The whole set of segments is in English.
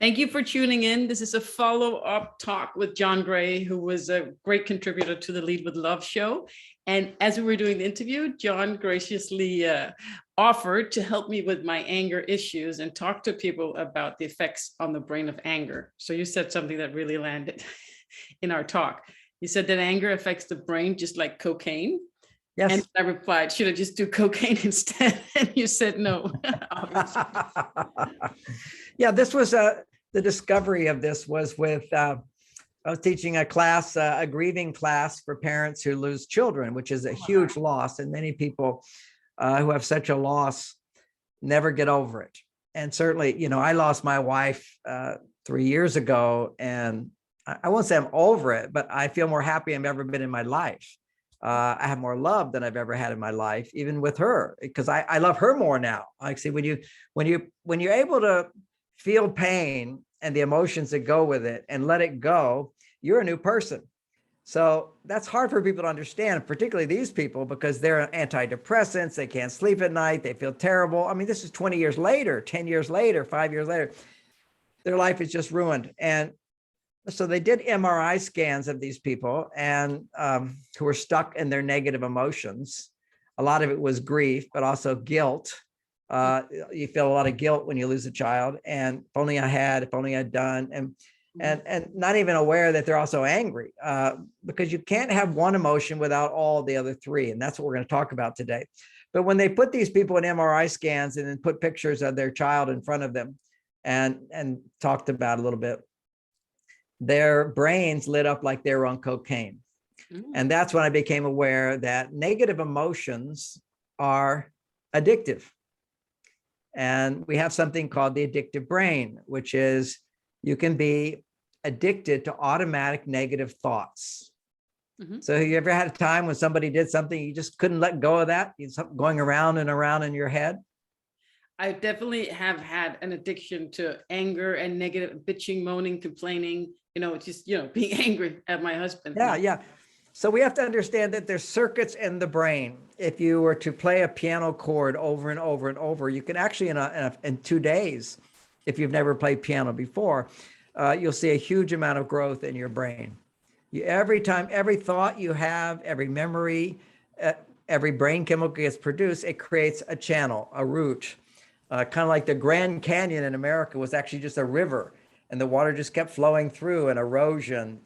Thank you for tuning in. This is a follow-up talk with John Gray, who was a great contributor to the Lead with Love show. And as we were doing the interview, John graciously offered to help me with my anger issues and talk to people about the effects on the brain of anger. So you said something that really landed in our talk. You said that anger affects the brain just like cocaine. Yes. And I replied, should I just do cocaine instead? And you said no. Yeah, this was the discovery of this was with I was teaching a class, a grieving class for parents who lose children, which is a huge loss, and many people who have such a loss never get over it. And certainly, I lost my wife 3 years ago, and I won't say I'm over it, but I feel more happy I've ever been in my life. I have more love than I've ever had in my life, even with her, because I love her more now. Like, see, when you're able to feel pain and the emotions that go with it and let it go, you're a new person. So that's hard for people to understand, particularly these people, because they're on antidepressants. They can't sleep at night. They feel terrible. I mean, this is 20 years later, 10 years later, 5 years later, their life is just ruined. And so they did MRI scans of these people and who were stuck in their negative emotions. A lot of it was grief, but also guilt. You feel a lot of guilt when you lose a child, and if only I'd done, and not even aware that they're also angry, because you can't have one emotion without all the other three. And that's what we're going to talk about today. But when they put these people in MRI scans and then put pictures of their child in front of them and talked about a little bit, their brains lit up like they were on cocaine. And that's when I became aware that negative emotions are addictive. And we have something called the addictive brain, which is you can be addicted to automatic negative thoughts. So have you ever had a time when somebody did something, you just couldn't let go of that? It's going around and around in your head? I definitely have had an addiction to anger and negative bitching, moaning, complaining, just, being angry at my husband. Yeah. So we have to understand that there's circuits in the brain. If you were to play a piano chord over and over and over, you can actually in 2 days, if you've never played piano before, you'll see a huge amount of growth in your brain. Every time, every thought you have, every memory, every brain chemical gets produced, it creates a channel, a route. Kind of like the Grand Canyon in America was actually just a river, and the water just kept flowing through, and erosion,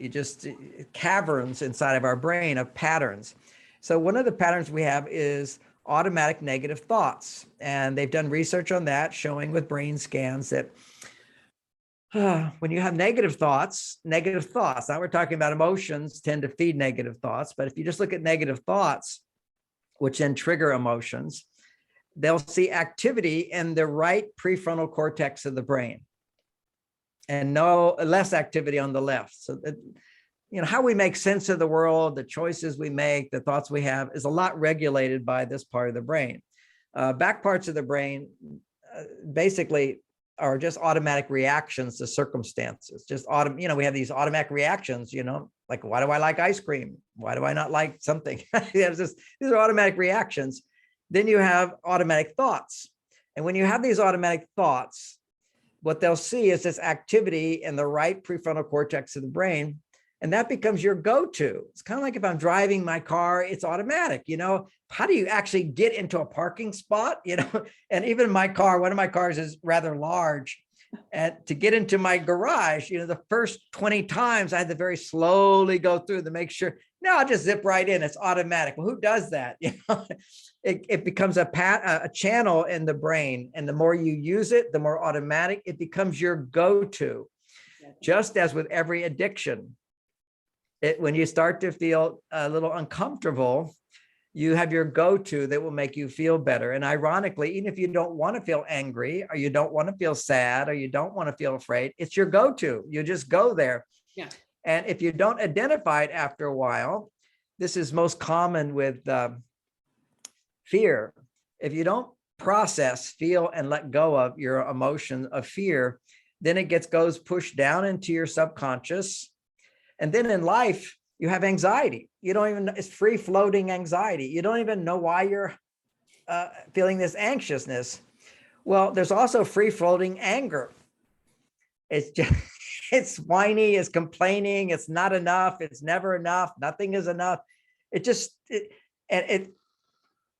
caverns inside of our brain of patterns. So one of the patterns we have is automatic negative thoughts. And they've done research on that, showing with brain scans that when you have negative thoughts, now we're talking about emotions tend to feed negative thoughts, but if you just look at negative thoughts, which then trigger emotions, they'll see activity in the right prefrontal cortex of the brain and no less activity on the left. So that, how we make sense of the world, the choices we make, the thoughts we have is a lot regulated by this part of the brain. Back parts of the brain basically are just automatic reactions to circumstances. We have these automatic reactions, like, why do I like ice cream? Why do I not like something? These are automatic reactions. Then you have automatic thoughts. And when you have these automatic thoughts, what they'll see is this activity in the right prefrontal cortex of the brain, and that becomes your go-to. It's kind of like if I'm driving my car, it's automatic. How do you actually get into a parking spot? And even my car, one of my cars is rather large. And to get into my garage, the first 20 times I had to very slowly go through to make sure. No, I'll just zip right in. It's automatic. Well, who does that? It becomes a channel in the brain. And the more you use it, the more automatic it becomes your go-to. Just as with every addiction, when you start to feel a little uncomfortable, you have your go-to that will make you feel better. And ironically, even if you don't want to feel angry, or you don't want to feel sad, or you don't want to feel afraid, it's your go-to. You just go there. Yeah. And if you don't identify it after a while, this is most common with fear. If you don't process, feel, and let go of your emotion of fear, then it goes pushed down into your subconscious. And then in life, you have anxiety. It's free floating anxiety. You don't even know why you're feeling this anxiousness. Well, there's also free floating anger. It's just, it's whiny, it's complaining, it's not enough, it's never enough, nothing is enough. And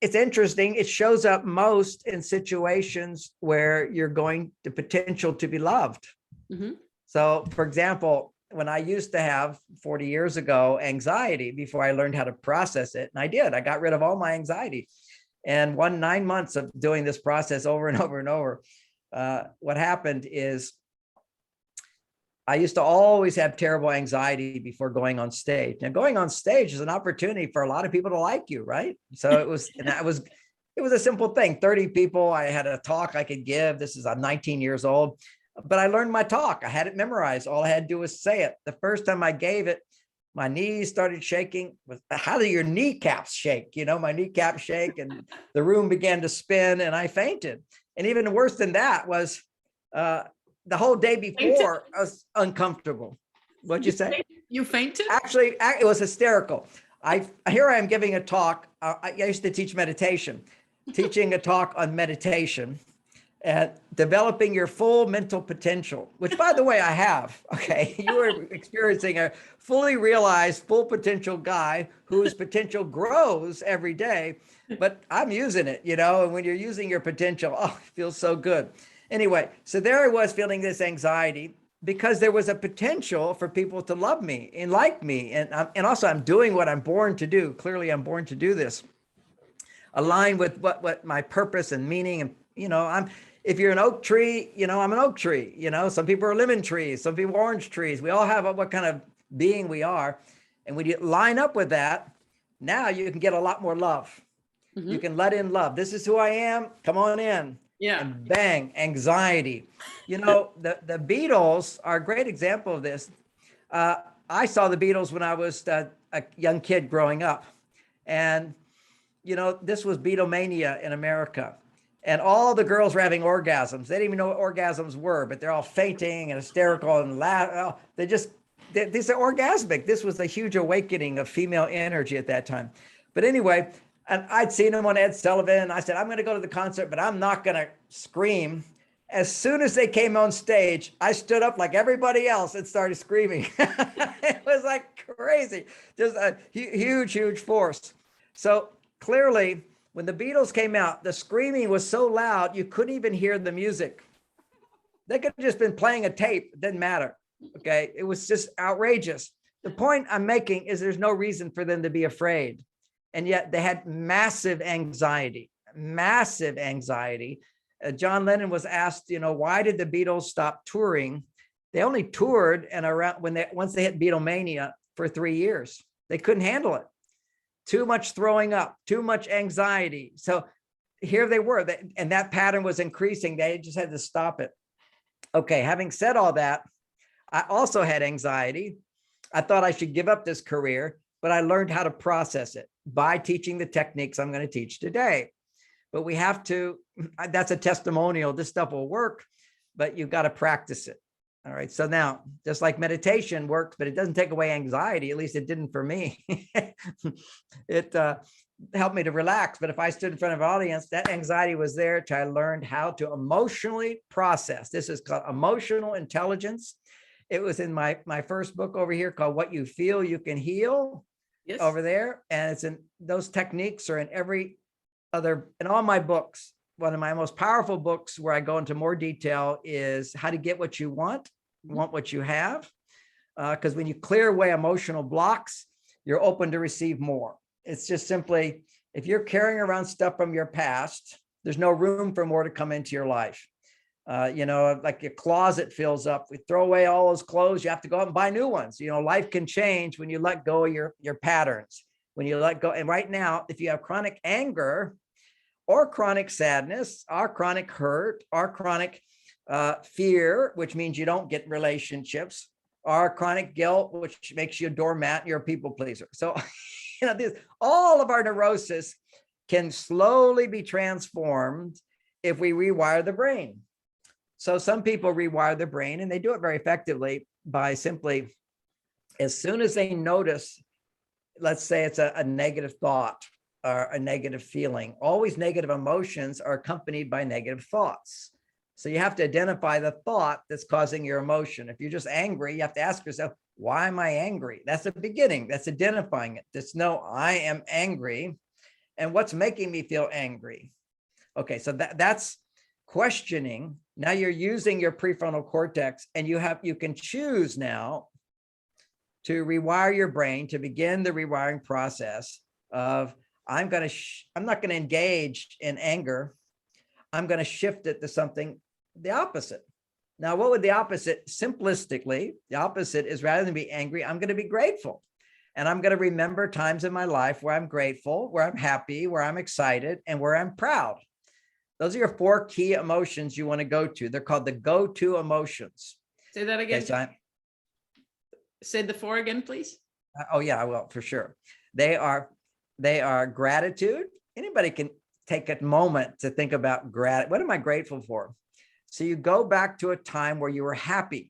it's interesting. It shows up most in situations where you're going the potential to be loved. Mm-hmm. So, for example, when I used to have 40 years ago anxiety before I learned how to process it, and I got rid of all my anxiety. And 9 months of doing this process over and over and over, what happened is I used to always have terrible anxiety before going on stage. Now, going on stage is an opportunity for a lot of people to like you, right? So it was a simple thing. 30 people, I had a talk I could give. I'm 19 years old, but I learned my talk. I had it memorized. All I had to do was say it. The first time I gave it, my knees started shaking. How do your kneecaps shake? My kneecaps shake, and the room began to spin, and I fainted. And even worse than that was, the whole day before, I was uncomfortable. What'd you say? You fainted? Actually, it was hysterical. Here I am giving a talk. I used to teach meditation, teaching a talk on meditation and developing your full mental potential, which, by the way, I have. Okay, you are experiencing a fully realized, full potential guy whose potential grows every day. But I'm using it, and when you're using your potential, oh, it feels so good. Anyway, so there I was feeling this anxiety because there was a potential for people to love me and like me. And also I'm doing what I'm born to do. Clearly I'm born to do this, aligned with what my purpose and meaning. And, if you're an oak tree, I'm an oak tree. Some people are lemon trees, some people are orange trees. We all have what kind of being we are. And when you line up with that, now you can get a lot more love. Mm-hmm. You can let in love. This is who I am. Come on in. Yeah. And bang, anxiety. The Beatles are a great example of this. I saw the Beatles when I was a young kid growing up. And, this was Beatlemania in America. And all the girls were having orgasms. They didn't even know what orgasms were, but they're all fainting and hysterical and laugh. These are orgasmic. This was a huge awakening of female energy at that time. But anyway, and I'd seen him on Ed Sullivan. I said, I'm going to go to the concert, but I'm not going to scream. As soon as they came on stage, I stood up like everybody else and started screaming. It was like crazy. Just a huge, huge force. So clearly, when the Beatles came out, the screaming was so loud, you couldn't even hear the music. They could have just been playing a tape. It didn't matter. Okay. It was just outrageous. The point I'm making is there's no reason for them to be afraid. And yet they had massive anxiety. John Lennon was asked, why did the Beatles stop touring? They only toured once they hit Beatlemania for 3 years. They couldn't handle it. Too much throwing up, too much anxiety. So here they were, and that pattern was increasing. They just had to stop it. Okay, having said all that, I also had anxiety. I thought I should give up this career, but I learned how to process it by teaching the techniques I'm going to teach today. But we have to, that's a testimonial. This stuff will work, but you've got to practice it. All right. So now, just like meditation works, but it doesn't take away anxiety. At least it didn't for me. It helped me to relax. But if I stood in front of an audience, that anxiety was there till I learned how to emotionally process. This is called emotional intelligence. It was in my first book over here called What You Feel You Can Heal. Yes. Over there. And it's in those techniques are in all my books. One of my most powerful books where I go into more detail is How to Get What You Want What You Have. Because when you clear away emotional blocks, you're open to receive more. It's just simply, if you're carrying around stuff from your past, there's no room for more to come into your life. Like your closet fills up. We throw away all those clothes. You have to go out and buy new ones. Life can change when you let go of your patterns. When you let go. And right now, if you have chronic anger or chronic sadness, or chronic hurt, or chronic fear, which means you don't get relationships, or chronic guilt, which makes you a doormat and you're a people pleaser. So, all of our neurosis can slowly be transformed if we rewire the brain. So some people rewire the brain, and they do it very effectively by simply, as soon as they notice, let's say it's a negative thought or a negative feeling. Always negative emotions are accompanied by negative thoughts. So you have to identify the thought that's causing your emotion. If you're just angry, you have to ask yourself, why am I angry? That's the beginning. That's identifying it. Just know I am angry. And what's making me feel angry? Okay, so that's questioning. Now you're using your prefrontal cortex, and you can choose now to rewire your brain, to begin the rewiring process of I'm not going to engage in anger. I'm going to shift it to something the opposite. Now, what would the opposite? Simplistically, the opposite is, rather than be angry, I'm going to be grateful. And I'm going to remember times in my life where I'm grateful, where I'm happy, where I'm excited, and where I'm proud. Those are your 4 key emotions you want to go to. They're called the go-to emotions. Say that again. Okay, so say the 4 again, please. Oh yeah, I will, for sure. They are gratitude. Anybody can take a moment to think about gratitude. What am I grateful for? So you go back to a time where you were happy.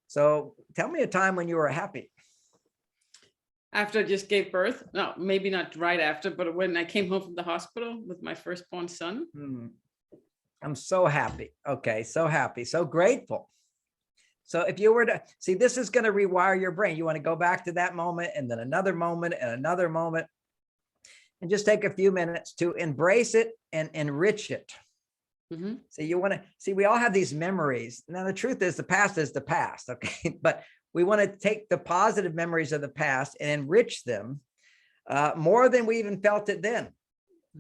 So tell me a time when you were happy. After I just gave birth. No, maybe not right after, but when I came home from the hospital with my firstborn son. I'm so happy. Okay, so happy, so grateful. So if you were to see, this is going to rewire your brain. You want to go back to that moment, and then another moment, and another moment, and just take a few minutes to embrace it and enrich it. So you want to see, we all have these memories. Now, the truth is the past, okay? But we want to take the positive memories of the past and enrich them more than we even felt it then.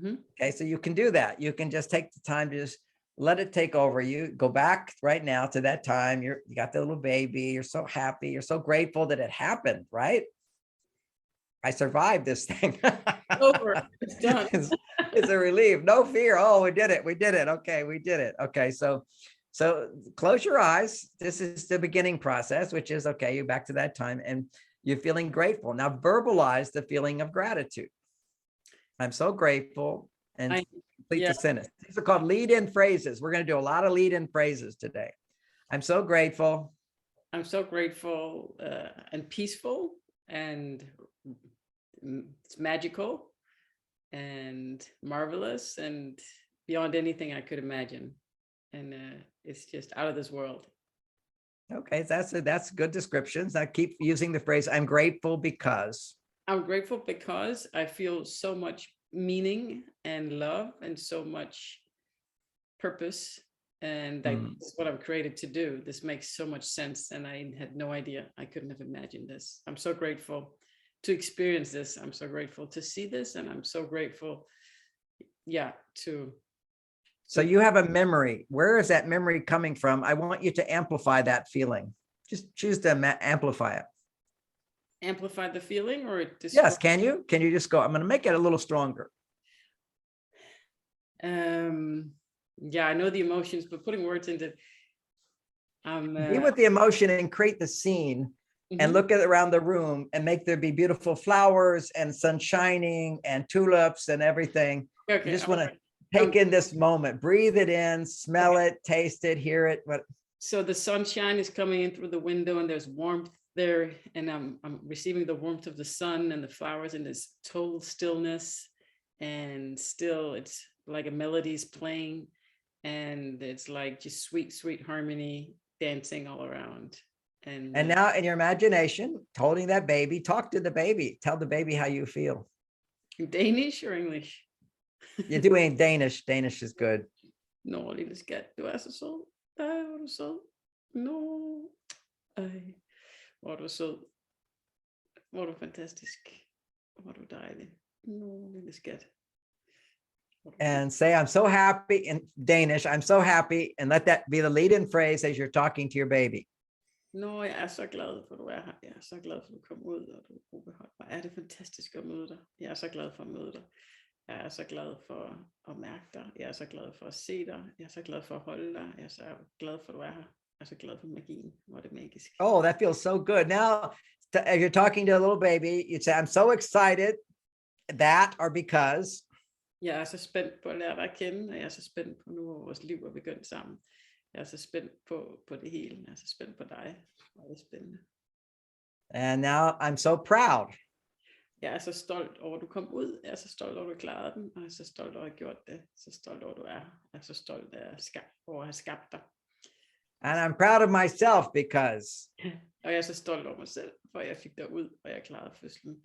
Okay, so you can do that. You can just take the time to just let it take over you. Go back right now to that time. You got the little baby. You're so happy. You're so grateful that it happened, right? I survived this thing. Over. It's done. It's a relief. No fear. Oh, we did it. We did it. Okay, we did it. Okay, so close your eyes. This is the beginning process, which is, okay, you're back to that time and you're feeling grateful. Now verbalize the feeling of gratitude. I'm so grateful, and complete the sentence. These are called lead-in phrases. We're going to do a lot of lead-in phrases today. I'm so grateful. I'm so grateful and peaceful, and it's magical and marvelous and beyond anything I could imagine. And it's just out of this world. Okay, that's good descriptions. I keep using the phrase, I'm grateful because. I'm grateful because I feel so much meaning and love and so much purpose. And this is what I'm created to do. This makes so much sense. And I had no idea. I couldn't have imagined this. I'm so grateful to experience this. I'm so grateful to see this. And I'm so grateful, to. So you have a memory. Where is that memory coming from? I want you to amplify that feeling. Just choose to amplify it. Amplify the feeling, or yes, can you just go, I'm going to make it a little stronger. I know the emotions, but putting words into be with the emotion and create the scene and look at around the room and make there be beautiful flowers and sun shining and tulips and everything. Okay, you just want to take in this moment, breathe it in, smell it, taste it, hear it. So the sunshine is coming in through the window and there's warmth there, and I'm receiving the warmth of the sun and the flowers and this total stillness, and still it's like a melody is playing, and it's like just sweet, sweet harmony dancing all around. And now in your imagination, holding that baby, talk to the baby, tell the baby how you feel. Danish or English? You're doing Danish. Danish is good. Nå, lille skat, du så sød. Hvor du sød. Nå. Hvor du sød. Hvor du fantastisk. Hvor du dejlig. Nå, lille skat. And say, I'm so happy in Danish. I'm so happy. And let that be the lead-in phrase as you're talking to your baby. Nå, jeg så glad for, du her. Jeg så glad for, du kom ud, og du ubeholdt mig. Det fantastisk at møde dig. Jeg så glad for at møde dig. Jeg så glad for at mærke dig. Jeg så glad for at se dig. Jeg så glad for at holde dig. Jeg så glad for, du her. Jeg så glad for magien. Hvor det magisk. Oh, that feels so good. Now, as you're talking to a little baby, you'd say, I'm so excited that, or because. Jeg så spændt på at lære dig at kende, og jeg så spændt på nu, hvor vores liv er begyndt sammen. Jeg så spændt på det hele. Jeg så spændt på dig. Det er spændende. And now I'm so proud. Jeg er så stolt over, at du kom ud. Jeg er så stolt over, at du klarede den. Og jeg er så stolt over, at du har gjort det. Så stolt over, at du er. Jeg er så stolt over at have skabt dig. And I'm proud of myself because. Og jeg er så stolt over mig selv, for jeg fik dig ud, og jeg klarede fødslen.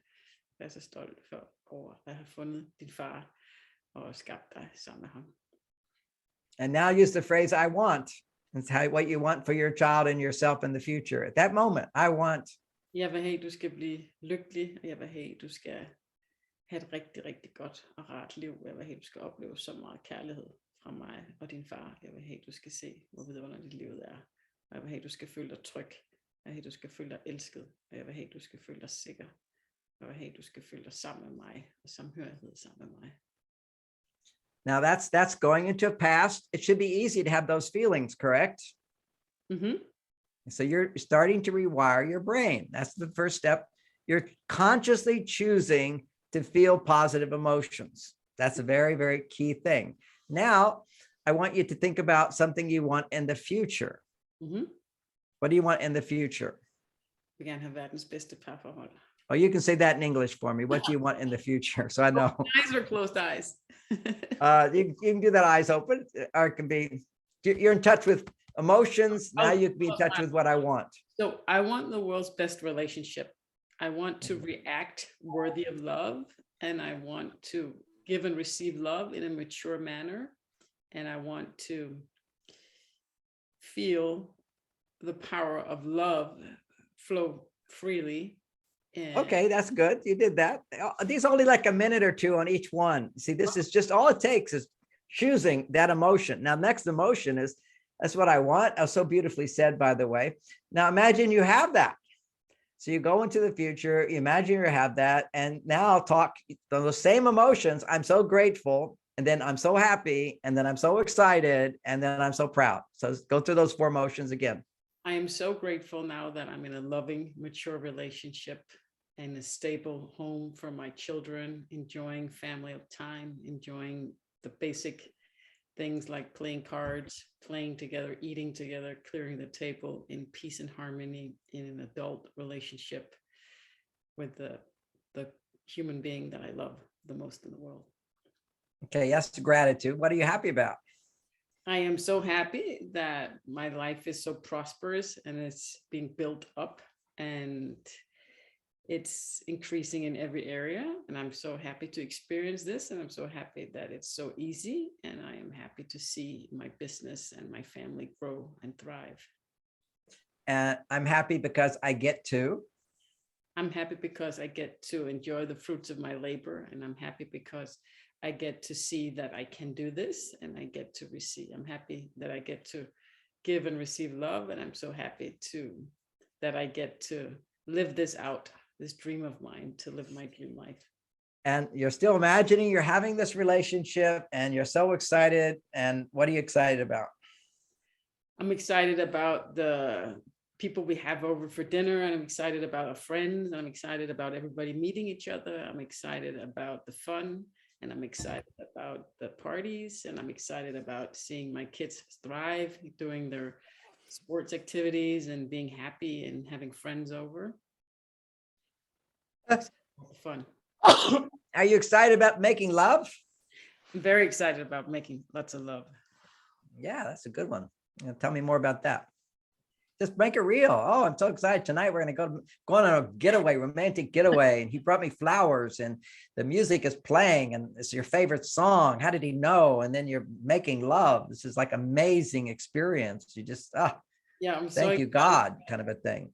Jeg er så stolt over at have fundet din far og skabt dig sammen med ham. And now use the phrase I want. It's what you want for your child and yourself in the future. At that moment, I want. Jeg vil have, at du skal blive lykkelig, og jeg vil have, at du skal have et rigtig, rigtig godt og rart liv. Jeg vil have, at du skal opleve så meget kærlighed fra mig og din far. Jeg vil have, at du skal se, hvor vidunderligt livet er. Og jeg vil have, at du skal føle dig tryg. Jeg vil have, at du skal føle dig elsket. Og jeg vil have, at du skal føle dig sikker. Jeg vil have, at du skal føle dig sammen med mig og samhørighed sammen med mig. Now that's going into a past. It should be easy to have those feelings, correct? Mm-hmm. So you're starting to rewire your brain. That's the first step. You're consciously choosing to feel positive emotions. That's a very, very key thing. Now, I want you to think about something you want in the future. Mm-hmm. What do you want in the future? Jeg vil gerne have verdens bedste parforhold. Oh, you can say that in English for me. What do you want in the future? So I know. Eyes or closed eyes? You can do that eyes open, or it can be, you're in touch with emotions. Now you can be in touch with what I want. So I want the world's best relationship. I want to react worthy of love, and I want to give and receive love in a mature manner. And I want to feel the power of love flow freely. Okay, that's good. You did that. These only like a minute or two on each one. See, this is just all it takes is choosing that emotion. Now, next emotion is, that's what I want. Oh, so beautifully said, by the way. Now, imagine you have that. So you go into the future, you imagine you have that, and now I'll talk those same emotions. I'm so grateful, and then I'm so happy, and then I'm so excited, and then I'm so proud. So go through those four emotions again. I am so grateful now that I'm in a loving, mature relationship and a stable home for my children, enjoying family time, enjoying the basic things like playing cards, playing together, eating together, clearing the table in peace and harmony in an adult relationship with the human being that I love the most in the world. Okay, yes, gratitude. What are you happy about? I am so happy that my life is so prosperous and it's being built up and it's increasing in every area. And I'm so happy to experience this. And I'm so happy that it's so easy. And I am happy to see my business and my family grow and thrive. And I'm happy because I get to. I'm happy because I get to enjoy the fruits of my labor. And I'm happy because I get to see that I can do this and I get to receive. I'm happy that I get to give and receive love. And I'm so happy that I get to live this out, this dream of mine, to live my dream life. And you're still imagining you're having this relationship and you're so excited. And what are you excited about? I'm excited about the people we have over for dinner, and I'm excited about our friends. I'm excited about everybody meeting each other. I'm excited about the fun. And I'm excited about the parties, and I'm excited about seeing my kids thrive, doing their sports activities and being happy and having friends over. That's fun. Are you excited about making love? I'm very excited about making lots of love. Yeah, that's a good one. Tell me more about that. Just make it real. Oh, I'm so excited. Tonight we're going to go on a getaway, romantic getaway. And he brought me flowers and the music is playing and it's your favorite song. How did he know? And then you're making love. This is like amazing experience. You just, yeah, I'm thank you, God, kind of a thing.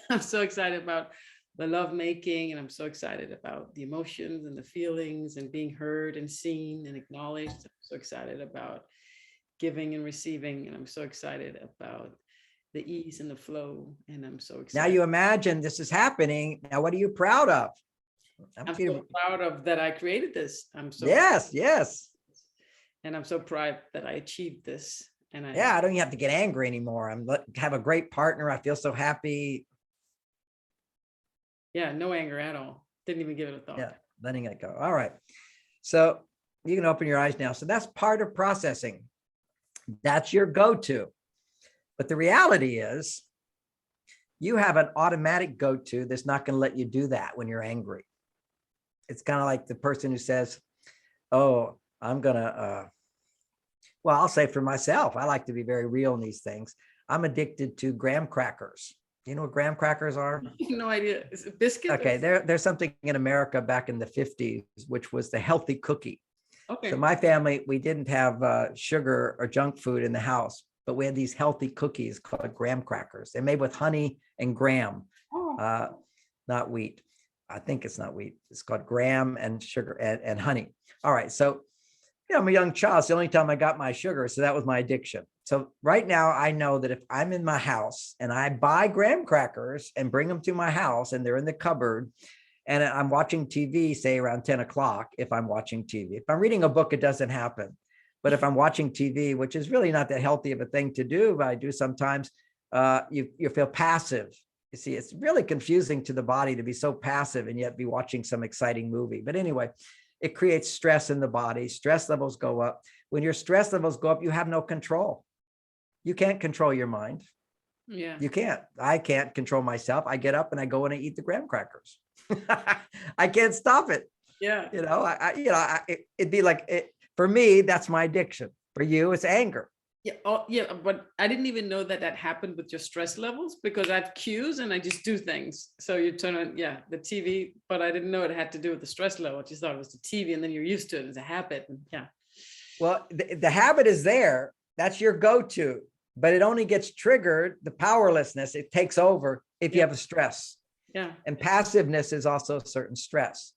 I'm so excited about the love making, and I'm so excited about the emotions and the feelings and being heard and seen and acknowledged. I'm so excited about giving and receiving. And I'm so excited about the ease and the flow, and I'm so excited. Now you imagine this is happening. Now, what are you proud of? I'm so proud of that I created this. I'm so yes. And I'm so proud that I achieved this. And I don't even have to get angry anymore. Have a great partner. I feel so happy. Yeah, no anger at all. Didn't even give it a thought. Yeah, letting it go. All right. So you can open your eyes now. So that's part of processing. That's your go-to. But the reality is you have an automatic go-to that's not going to let you do that when you're angry. It's kind of like the person who says, oh, I'm gonna well, I'll say for myself, I like to be very real in these things. I'm addicted to graham crackers. Do you know what graham crackers are? No idea. Is it biscuit? Okay, there's something in America back in the 50s, which was the healthy cookie. Okay. So my family, we didn't have sugar or junk food in the house, but we had these healthy cookies called graham crackers. They're made with honey and graham, Oh. not wheat. I think it's not wheat. It's called graham and sugar and honey. All right. So, I'm a young child. It's the only time I got my sugar. So that was my addiction. So right now I know that if I'm in my house and I buy graham crackers and bring them to my house and they're in the cupboard and I'm watching TV, say around 10 o'clock, if I'm watching TV, if I'm reading a book, it doesn't happen. But if I'm watching TV, which is really not that healthy of a thing to do, but I do sometimes, you feel passive. You see, it's really confusing to the body to be so passive and yet be watching some exciting movie. But anyway, it creates stress in the body. Stress levels go up. When your stress levels go up, you have no control. You can't control your mind. Yeah. You can't. I can't control myself. I get up and I go and I eat the graham crackers. I can't stop it. Yeah. It'd be like for me, that's my addiction. For you, it's anger. Yeah. Oh, yeah. But I didn't even know that that happened with your stress levels because I have cues and I just do things. So you turn on, the TV, but I didn't know it had to do with the stress level. I just thought it was the TV and then you're used to it as a habit. And yeah. Well, the habit is there. That's your go-to, but it only gets triggered. The powerlessness, it takes over if you have a stress. Yeah. And passiveness is also a certain stress.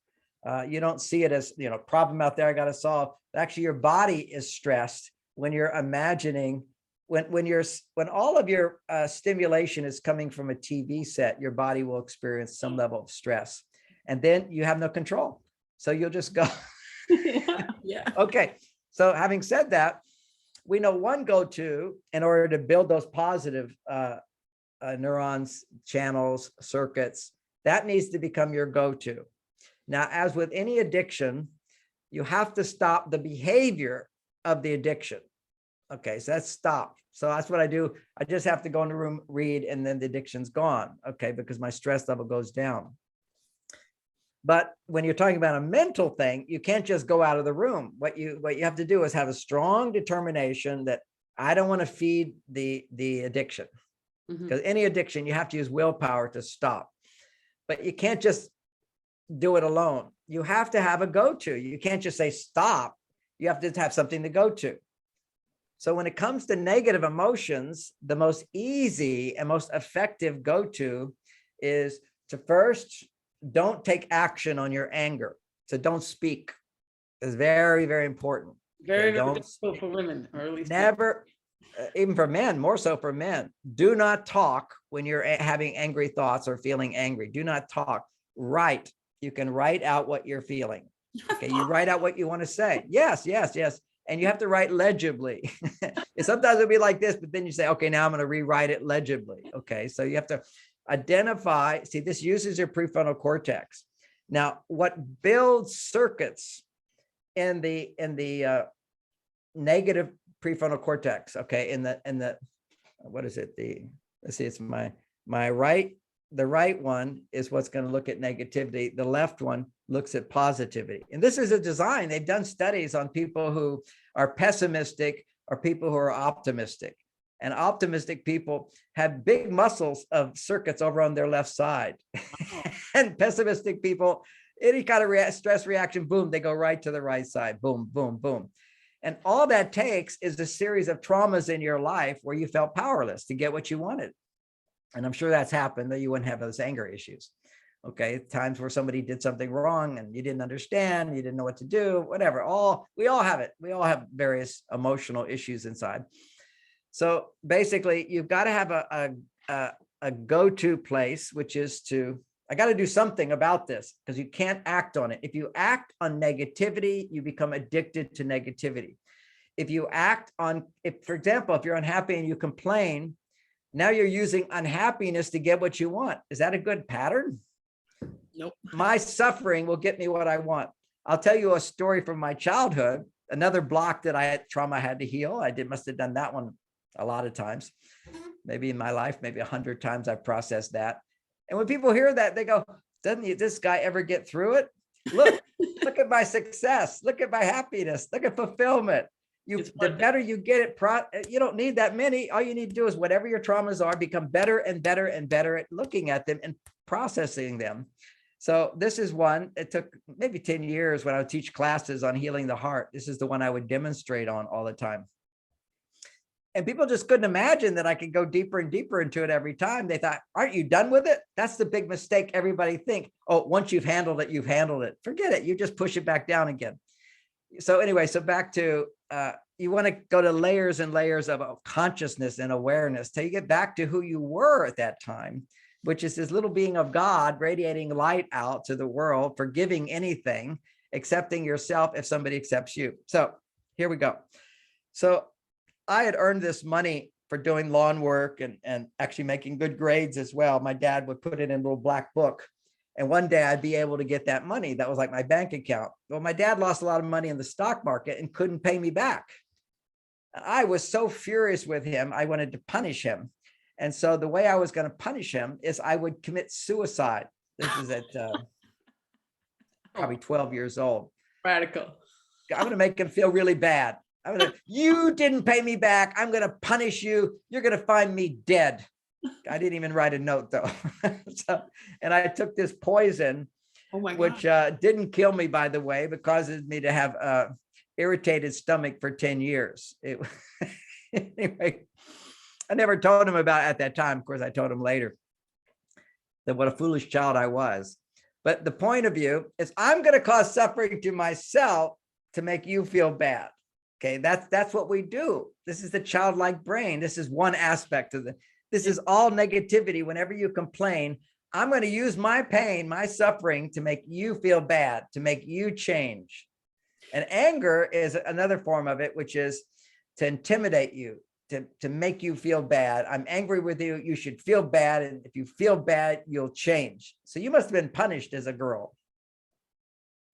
You don't see it as, problem out there I got to solve. Actually, your body is stressed when you're imagining, when all of your stimulation is coming from a TV set, your body will experience some level of stress, and then you have no control. So you'll just go. Yeah. Okay. So having said that, we know one go-to in order to build those positive neurons, channels, circuits, that needs to become your go-to. Now, as with any addiction, you have to stop the behavior of the addiction. Okay, so that's stop. So that's what I do. I just have to go in the room, read, and then the addiction's gone. Okay, because my stress level goes down. But when you're talking about a mental thing, you can't just go out of the room. What you have to do is have a strong determination that I don't want to feed the addiction. Because any addiction, you have to use willpower to stop. But you can't just do it alone. You have to have a go-to. You can't just say stop. You have to have something to go to. So when it comes to negative emotions, the most easy and most effective go-to is to first don't take action on your anger. So don't speak. It's very, very important. Very difficult for women, or at least never, even for men, more so for men. Do not talk when you're having angry thoughts or feeling angry. Do not talk. Write. You can write out what you're feeling. Okay, you write out what you want to say. Yes. And you have to write legibly. Sometimes it'll be like this, but then you say, okay, now I'm going to rewrite it legibly. Okay, so you have to identify. See, this uses your prefrontal cortex. Now, what builds circuits in the negative prefrontal cortex? Okay, in the what is it? Let's see, it's my right. The right one is what's going to look at negativity. The left one looks at positivity. And this is a design. They've done studies on people who are pessimistic or people who are optimistic. And optimistic people have big muscles of circuits over on their left side. And pessimistic people, any kind of stress reaction, boom, they go right to the right side. Boom, boom, boom. And all that takes is a series of traumas in your life where you felt powerless to get what you wanted. And I'm sure that's happened, that you wouldn't have those anger issues. Okay, times where somebody did something wrong and you didn't understand, you didn't know what to do, whatever. We all have it. We all have various emotional issues inside. So basically, you've got to have a go-to place, which is I got to do something about this, because you can't act on it. If you act on negativity, you become addicted to negativity. If you for example, if you're unhappy and you complain, now you're using unhappiness to get what you want. Is that a good pattern? Nope. My suffering will get me what I want. I'll tell you a story from my childhood. Another block that trauma I had to heal. I must have done that one a lot of times. Maybe in my life, maybe 100 times I've processed that. And when people hear that, they go, doesn't this guy ever get through it? Look at my success. Look at my happiness. Look at fulfillment. The better you get it, you don't need that many. All you need to do is whatever your traumas are, become better and better and better at looking at them and processing them. So this is one. It took maybe 10 years when I would teach classes on healing the heart. This is the one I would demonstrate on all the time. And people just couldn't imagine that I could go deeper and deeper into it every time. They thought, aren't you done with it? That's the big mistake everybody think. Oh, once you've handled it, you've handled it. Forget it. You just push it back down again. So anyway, so back to, you want to go to layers and layers of consciousness and awareness till you get back to who you were at that time, which is this little being of God radiating light out to the world, forgiving anything, accepting yourself if somebody accepts you. So here we go. So I had earned this money for doing lawn work and actually making good grades as well. My dad would put it in a little black book. And one day I'd be able to get that money. That was like my bank account. Well, my dad lost a lot of money in the stock market and couldn't pay me back. I was so furious with him. I wanted to punish him. And so the way I was going to punish him is I would commit suicide. This is at probably 12 years old. Radical. I'm going to make him feel really bad. You didn't pay me back. I'm going to punish you. You're going to find me dead. I didn't even write a note though. And I took this poison, which didn't kill me, by the way, but causes me to have a irritated stomach for 10 years. Anyway, I never told him about it at that time. Of course, I told him later that what a foolish child I was. But the point of view is I'm going to cause suffering to myself to make you feel bad. Okay, that's what we do. This is the childlike brain. This is one aspect of this is all negativity. Whenever you complain, I'm going to use my pain, my suffering to make you feel bad, to make you change. And anger is another form of it, which is to intimidate you, to make you feel bad. I'm angry with you. You should feel bad. And if you feel bad, you'll change. So you must have been punished as a girl.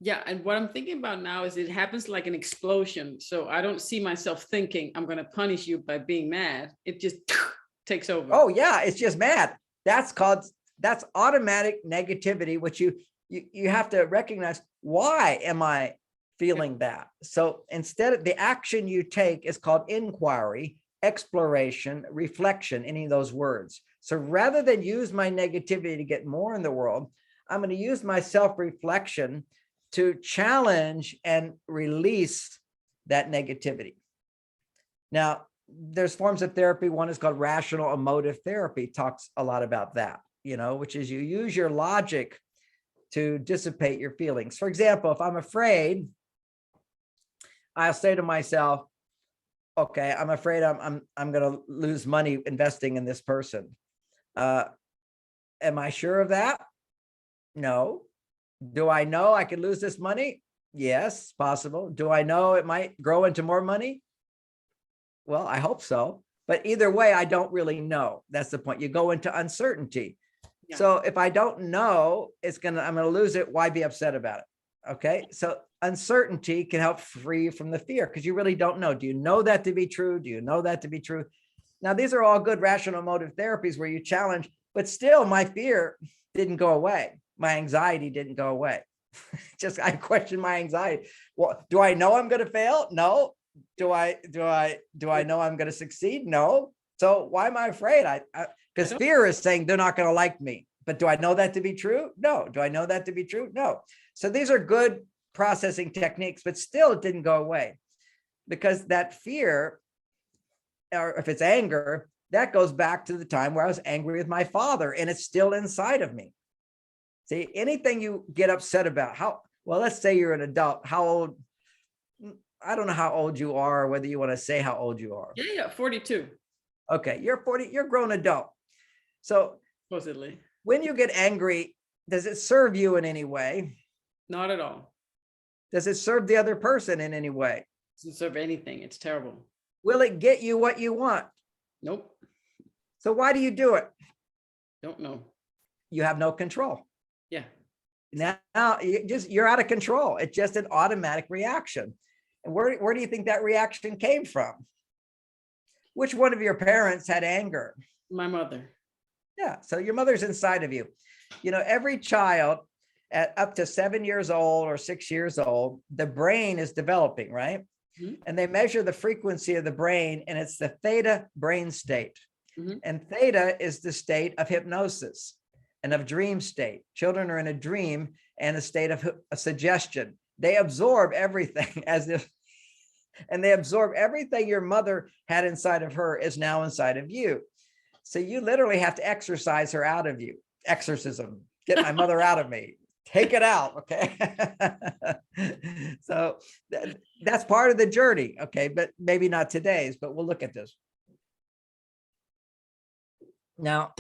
Yeah. And what I'm thinking about now is it happens like an explosion. So I don't see myself thinking I'm going to punish you by being mad. It just takes over. Oh yeah. It's just mad. That's automatic negativity, which you have to recognize. Why am I feeling that? So instead of the action you take is called inquiry, exploration, reflection, any of those words. So rather than use my negativity to get more in the world, I'm going to use my self-reflection to challenge and release that negativity. Now, there's forms of therapy. One is called rational emotive therapy, talks a lot about that, which is you use your logic to dissipate your feelings. For example, if I'm afraid, I'll say to myself, okay, I'm afraid I'm going to lose money investing in this person. Am I sure of that? No. Do I know I could lose this money? Yes, possible. Do I know it might grow into more money? Well, I hope so. But either way, I don't really know. That's the point. You go into uncertainty. Yeah. So if I don't know I'm going to lose it, why be upset about it? Okay. So uncertainty can help free you from the fear because you really don't know. Do you know that to be true? Do you know that to be true? Now, these are all good rational emotive therapies where you challenge, but still my fear didn't go away. My anxiety didn't go away. Just I question my anxiety. Well, do I know I'm going to fail? No. Do I know I'm going to succeed? No. So why am I afraid? Because fear is saying they're not going to like me. But do I know that to be true? No. Do I know that to be true? No. So these are good processing techniques, but still it didn't go away because that fear, or if it's anger, that goes back to the time where I was angry with my father and it's still inside of me. See, anything you get upset about, let's say you're an adult, how old, I don't know how old you are, or whether you want to say how old you are. Yeah, 42. Okay, you're 40, you're a grown adult. So supposedly, when you get angry, does it serve you in any way? Not at all. Does it serve the other person in any way? It doesn't serve anything. It's terrible. Will it get you what you want? Nope. So why do you do it? Don't know. You have no control. Yeah. Now you're out of control. It's just an automatic reaction. And where do you think that reaction came from? Which one of your parents had anger? My mother. Yeah. So your mother's inside of you. Every child at up to 7 years old or 6 years old, the brain is developing, right? Mhm. And they measure the frequency of the brain, and it's the theta brain state. Mhm. And theta is the state of hypnosis and of dream state. Children are in a dream and a state of a suggestion. They absorb everything as if, and they absorb everything your mother had inside of her is now inside of you. So you literally have to exorcise her out of you. Exorcism, get my mother out of me. Take it out, okay? So that's part of the journey, okay? But maybe not today's, but we'll look at this. Now,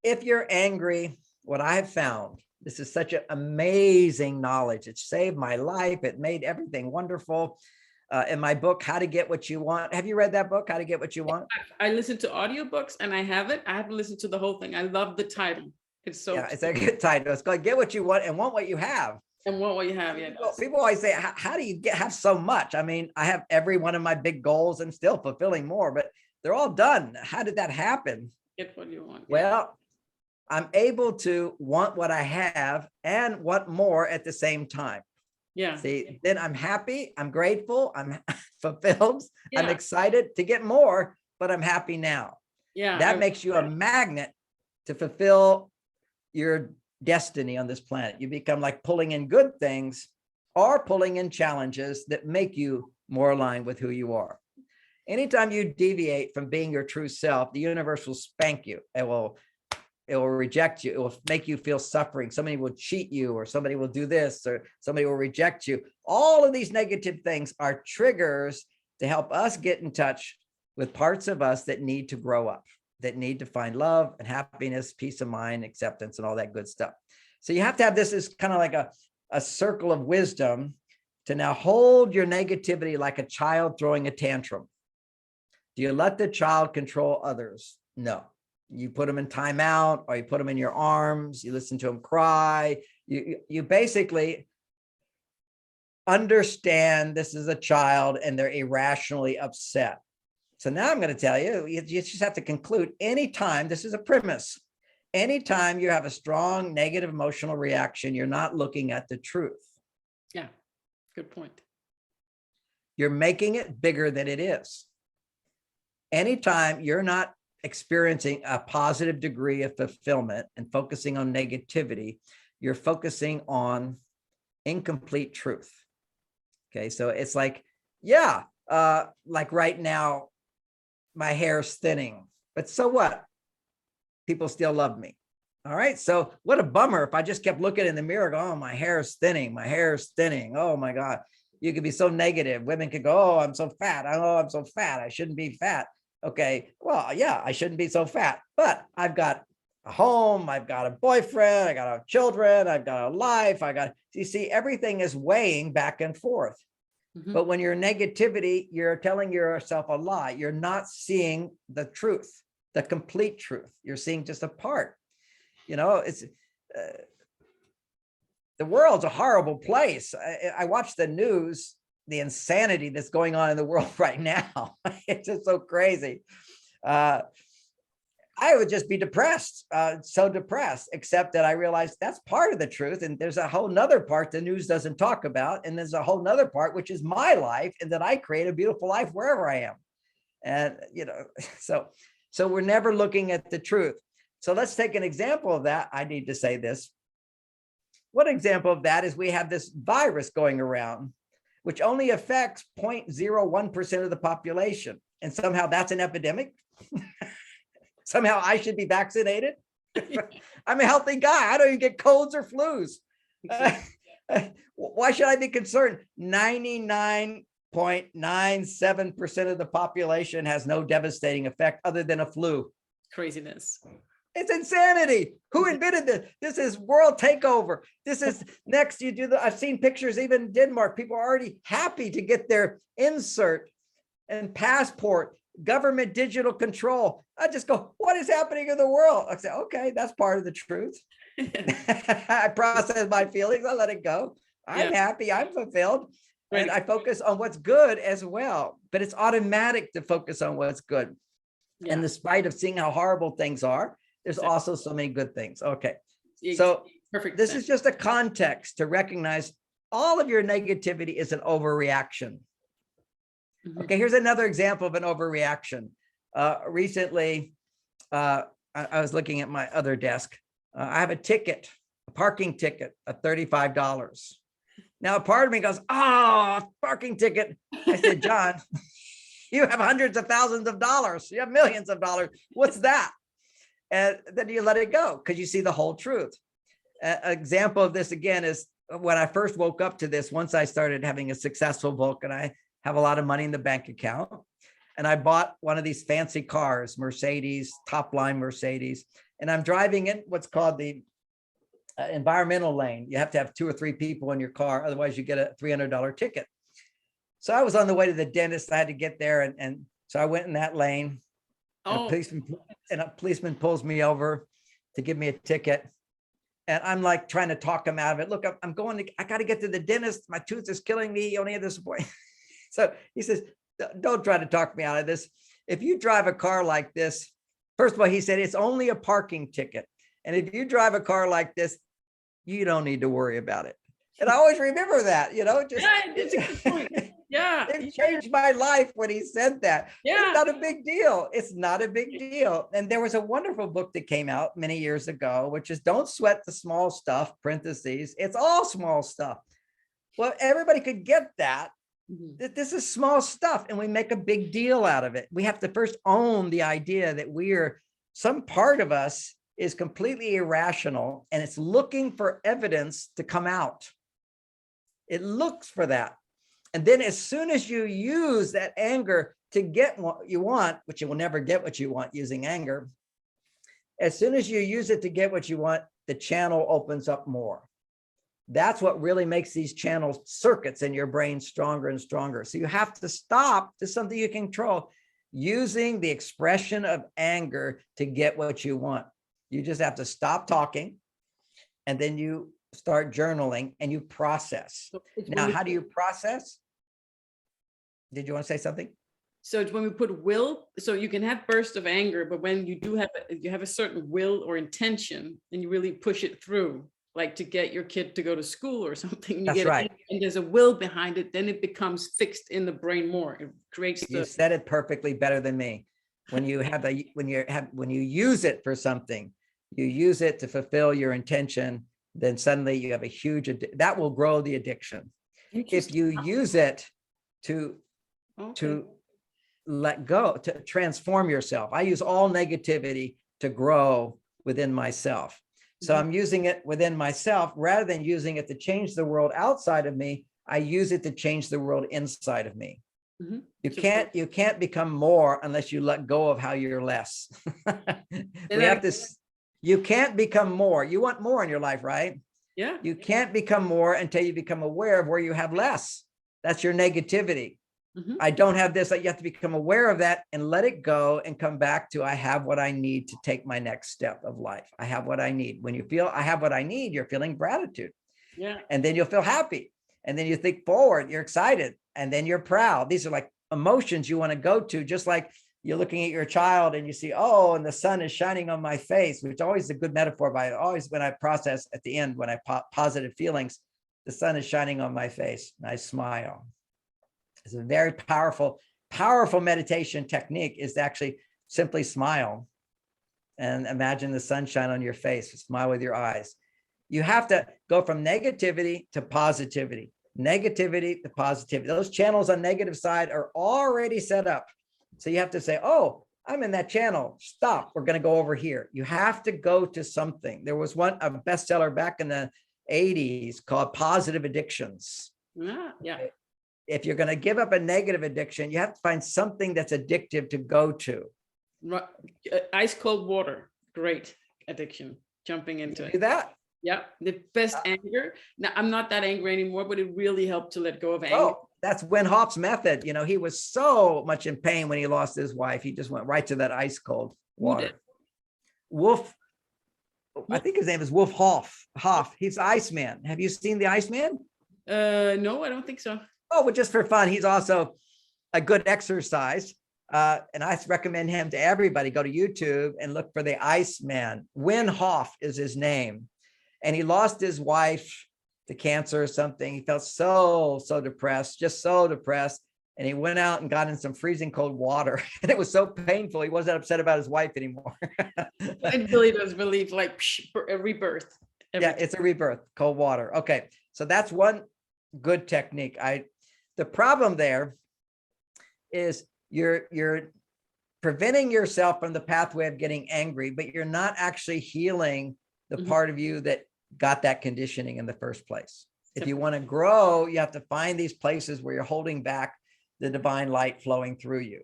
if you're angry, what I have found, this is such an amazing knowledge. It saved my life. It made everything wonderful. In my book, How to Get What You Want. Have you read that book, How to Get What You Want? I listen to audiobooks and I haven't listened to the whole thing. I love the title. It's so Yeah, it's a good title. It's called Get What You Want and Want What You Have. and what you have. Yeah. People always say, how do you have so much? I mean, I have every one of my big goals and still fulfilling more, but they're all done. How did that happen? Get what you want. Well, I'm able to want what I have and want more at the same time. Yeah. See, then I'm happy, I'm grateful, I'm fulfilled, I'm Yeah. excited to get more, but I'm happy now. Yeah. That makes you a magnet to fulfill your destiny on this planet. You become like pulling in good things or pulling in challenges that make you more aligned with who you are. Anytime you deviate from being your true self, the universe will spank you. It will reject you. It will make you feel suffering. Somebody will cheat you, or somebody will do this, or somebody will reject you. All of these negative things are triggers to help us get in touch with parts of us that need to grow up, that need to find love and happiness, peace of mind, acceptance, and all that good stuff. So you have to have this as kind of like a circle of wisdom to now hold your negativity like a child throwing a tantrum. Do you let the child control others? No. You put them in timeout, or you put them in your arms, you listen to them cry. You basically understand this is a child and they're irrationally upset. So now I'm going to tell you, you just have to conclude anytime, this is a premise, anytime you have a strong negative emotional reaction, you're not looking at the truth. Yeah. Good point. You're making it bigger than it is. Anytime you're not experiencing a positive degree of fulfillment and focusing on negativity, you're focusing on incomplete truth. Okay, so it's like, yeah, like right now, my hair's thinning, but so what? People still love me. All right, so what a bummer if I just kept looking in the mirror, going, oh, my hair's thinning, my hair's thinning. Oh my God, you could be so negative. Women could go, oh, I'm so fat. Oh, I'm so fat. I shouldn't be fat. Okay, well, yeah, I shouldn't be so fat, but I've got a home, I've got a boyfriend, I got children, I've got a life, you see, everything is weighing back and forth. Mm-hmm. But when you're negativity, you're telling yourself a lie. You're not seeing the truth, the complete truth. You're seeing just a part. You know, it's the world's a horrible place. I watch the news, the insanity that's going on in the world right now. It's just so crazy. I would just be depressed, so depressed, except that I realized that's part of the truth. And there's a whole nother part the news doesn't talk about. And there's a whole nother part, which is my life, and that I create a beautiful life wherever I am. And, you know, so we're never looking at the truth. So let's take an example of that. I need to say this. One example of that is we have this virus going around, which only affects 0.01% of the population. And somehow that's an epidemic. Somehow I should be vaccinated. I'm a healthy guy. I don't even get colds or flus. Why should I be concerned? 99.97% of the population has no devastating effect other than a flu. Craziness. It's insanity. Who invented this? This is world takeover. This is next. I've seen pictures, even in Denmark, people are already happy to get their insert and passport, government digital control. I just go, what is happening in the world? I say, okay, that's part of the truth. I process my feelings. I let it go. I'm happy. I'm fulfilled. Right. And I focus on what's good as well. But it's automatic to focus on what's good. And despite of seeing how horrible things are, there's also so many good things. Okay. So Perfect This sense. is just a context to recognize all of your negativity is an overreaction. Okay, here's another example of an overreaction. Recently, I was looking at my other desk. I have a ticket, a parking ticket of $35. Now, a part of me goes, oh, parking ticket. I said, John, you have hundreds of thousands of dollars. You have millions of dollars. What's that? And then you let it go because you see the whole truth. An example of this again is when I first woke up to this, once I started having a successful book and I have a lot of money in the bank account, and I bought one of these fancy cars, Mercedes, top line Mercedes, and I'm driving in what's called the environmental lane. You have to have 2 or 3 people in your car, otherwise you get a $300 ticket. So I was on the way to the dentist. I had to get there, and so I went in that lane. Oh, And a policeman pulls me over to give me a ticket. And I'm like trying to talk him out of it. Look, I got to get to the dentist. My tooth is killing me. You only have this point. So he says, don't try to talk me out of this. If you drive a car like this, first of all, he said, it's only a parking ticket. And if you drive a car like this, you don't need to worry about it. And I always remember that, just yeah, it's a good point. Yeah. it changed my life when he said that. Yeah. It's not a big deal. It's not a big deal. And there was a wonderful book that came out many years ago, which is Don't Sweat the Small Stuff, parentheses. It's all small stuff. Well, everybody could get that. That this is small stuff and we make a big deal out of it. We have to first own the idea that some part of us is completely irrational and it's looking for evidence to come out. It looks for that. And then as soon as you use that anger to get what you want, which you will never get what you want using anger, as soon as you use it to get what you want, the channel opens up more. That's what really makes these channel circuits in your brain stronger and stronger. So you have to stop, this is something you can control, using the expression of anger to get what you want. You just have to stop talking and then you start journaling and you process. Now, how do you process? Did you want to say something? So it's when we put will, so you can have bursts of anger, but when you do have a certain will or intention and you really push it through, like to get your kid to go to school or something, and That's right. And there's a will behind it, then it becomes fixed in the brain more. It creates You said it perfectly better than me. When you use it for something, you use it to fulfill your intention, then suddenly you have a huge, that will grow the addiction. If you use it to let go, to transform yourself. I use all negativity to grow within myself. So I'm using it within myself rather than using it to change the world outside of me. I use it to change the world inside of me. You can't become more unless you let go of how you're less. You can't become more. You want more in your life, right? Yeah. You can't become more until you become aware of where you have less. That's your negativity. I don't have this. You have to become aware of that and let it go and come back to, I have what I need to take my next step of life. I have what I need. When you feel I have what I need, you're feeling gratitude. Yeah. And then you'll feel happy. And then you think forward, you're excited. And then you're proud. These are like emotions you want to go to, just like you're looking at your child and you see, oh, and the sun is shining on my face, which always is a good metaphor. But always when I process at the end, when I positive feelings, the sun is shining on my face and I smile. It's a very powerful meditation technique is to actually simply smile and imagine the sunshine on your face, smile with your eyes. You have to go from negativity to positivity, negativity to positivity. Those channels on negative side are already set up. So you have to say, oh, I'm in that channel. Stop. We're going to go over here. You have to go to something. There was a bestseller back in the 80s called Positive Addictions. Yeah. If you're going to give up a negative addiction, you have to find something that's addictive to go to. Ice cold water, great addiction. Jumping into it. Do that. Yeah, the best anger. Now I'm not that angry anymore, but it really helped to let go of anger. Oh, that's Wim Hof's method. He was so much in pain when he lost his wife. He just went right to that ice cold water. Wolf. I think his name is Wolf Hoff. He's Iceman. Have you seen the Iceman? No, I don't think so. Oh, but just for fun, he's also a good exercise. And I recommend him to everybody. Go to YouTube and look for the Iceman. Wim Hof is his name. and he lost his wife to cancer or something. He felt so depressed, just so depressed. And he went out and got in some freezing cold water. And it was so painful. He wasn't upset about his wife anymore. It really does believe like a rebirth. Yeah, it's a rebirth, cold water. Okay. So that's one good technique. The problem there is you're preventing yourself from the pathway of getting angry, but you're not actually healing the part of you that got that conditioning in the first place. If you want to grow, you have to find these places where you're holding back the divine light flowing through you.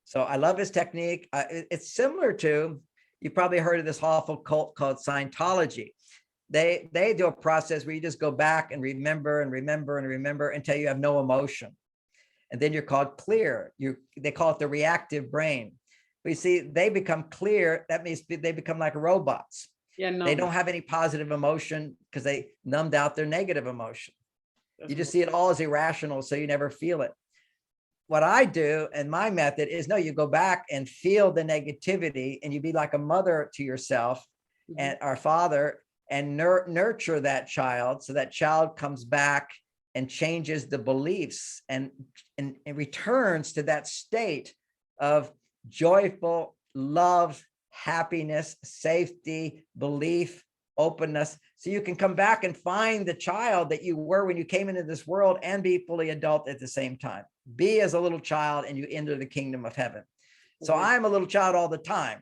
So I love his technique. It's similar to, you probably heard of this awful cult called Scientology. They do a process where you just go back and remember and remember and remember until you have no emotion. And then you're called clear. They call it the reactive brain. But you see, they become clear. That means they become like robots. Yeah, no. They don't have any positive emotion because they numbed out their negative emotion. You just see it all as irrational, so you never feel it. What I do and my method is, no, you go back and feel the negativity, and you be like a mother to yourself and our father, and nurture that child, so that child comes back and changes the beliefs and returns to that state of joyful love, happiness, safety, belief, openness. So you can come back and find the child that you were when you came into this world and be fully adult at the same time. Be as a little child and you enter the kingdom of heaven. So I'm a little child all the time.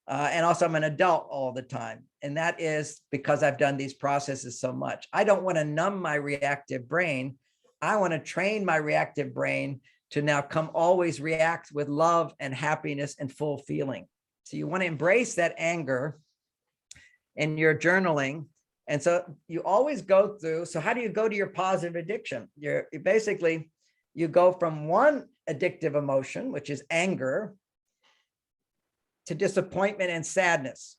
And also I'm an adult all the time. And that is because I've done these processes so much. I don't want to numb my reactive brain. I want to train my reactive brain to now come always react with love and happiness and full feeling. So you want to embrace that anger in your journaling. And so you always go through. So how do you go to your positive addiction? You basically, you go from one addictive emotion, which is anger, to disappointment and sadness.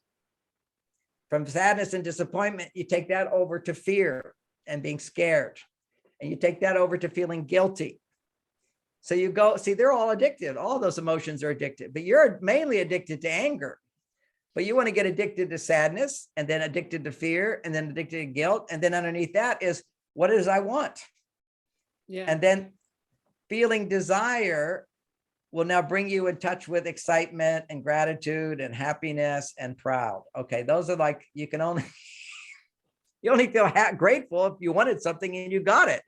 From sadness and disappointment, you take that over to fear and being scared. And you take that over to feeling guilty. So you go, see, they're all addicted. All those emotions are addicted, but you're mainly addicted to anger. But you want to get addicted to sadness, and then addicted to fear, and then addicted to guilt. And then underneath that is, what is I want? Yeah. And then feeling desire will now bring you in touch with excitement and gratitude and happiness and proud. Okay, those are like, you only feel grateful if you wanted something and you got it.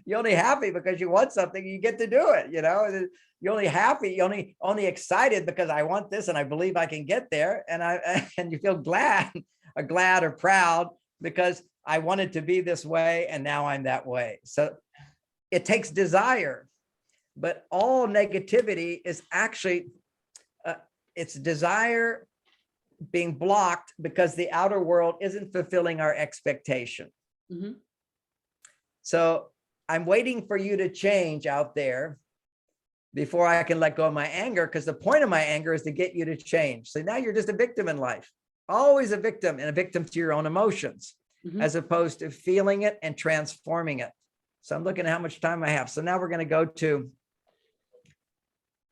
You're only happy because you want something, you get to do it. You know, you're only happy, you're only excited because I want this and I believe I can get there. And you feel glad or proud because I wanted to be this way and now I'm that way. So it takes desire, but all negativity is actually, it's desire being blocked because the outer world isn't fulfilling our expectation. Mm-hmm. So I'm waiting for you to change out there before I can let go of my anger, because the point of my anger is to get you to change. So now you're just a victim in life, always a victim, and a victim to your own emotions, as opposed to feeling it and transforming it. So I'm looking at how much time I have. So now we're going to go to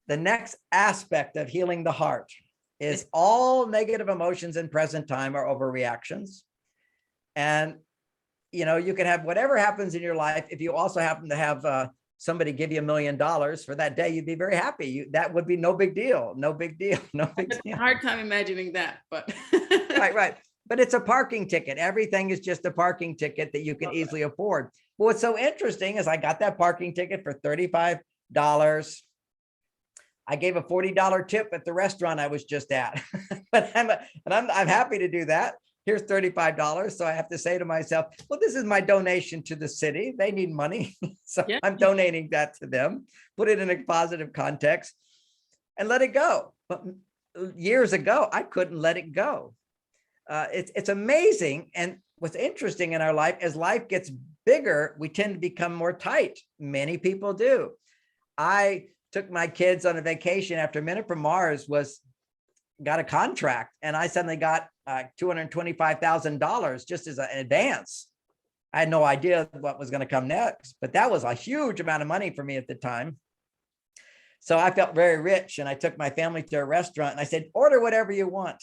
the next aspect of healing the heart. Is all negative emotions in present time are overreactions. And, you know, you can have whatever happens in your life. If you also happen to have somebody give you $1 million for that day, you'd be very happy. That would be no big deal. No big deal. No big deal. Hard time imagining that, but. Right. But it's a parking ticket. Everything is just a parking ticket that you can easily afford. But what's so interesting is I got that parking ticket for $35. I gave a $40 tip at the restaurant I was just at, but I'm happy to do that. Here's $35. So I have to say to myself, well, this is my donation to the city. They need money. So yeah. I'm donating that to them, put it in a positive context and let it go. But years ago, I couldn't let it go. It's amazing. And what's interesting in our life, as life gets bigger, we tend to become more tight. Many people do. I took my kids on a vacation after Minute from Mars got a contract, and I suddenly got $225,000 just as an advance. I had no idea what was going to come next, but that was a huge amount of money for me at the time. So I felt very rich, and I took my family to a restaurant and I said, order whatever you want.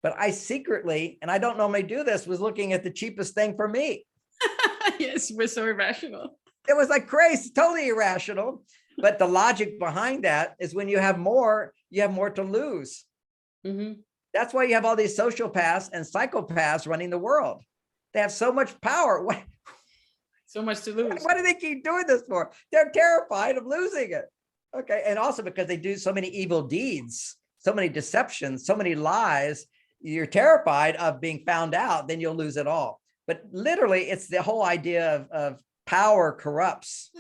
But I secretly, and I don't normally do this, was looking at the cheapest thing for me. Yes, we're so irrational. It was like crazy, totally irrational. But the logic behind that is when you have more to lose. Mm-hmm. That's why you have all these sociopaths and psychopaths running the world. They have so much power. So much to lose. What do they keep doing this for? They're terrified of losing it. Okay. And also because they do so many evil deeds, so many deceptions, so many lies, you're terrified of being found out, then you'll lose it all. But literally, it's the whole idea of power corrupts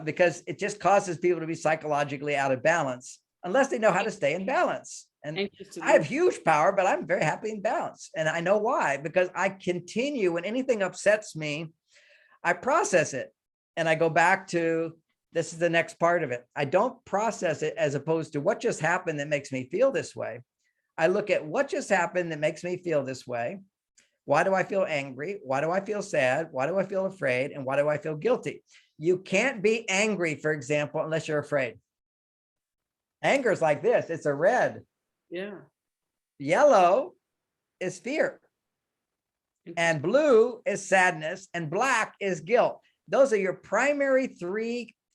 because it just causes people to be psychologically out of balance unless they know how to stay in balance. And I have huge power, but I'm very happy in balance. And I know why, because I continue when anything upsets me, I process it and I go back to, this is the next part of it. I don't process it as opposed to what just happened that makes me feel this way. I look at what just happened that makes me feel this way. Why do I feel angry? Why do I feel sad? Why do I feel afraid? And why do I feel guilty? You can't be angry, for example, unless you're afraid. Anger is like this. It's a red. Yeah. Yellow is fear. And blue is sadness. And black is guilt. Those are your primary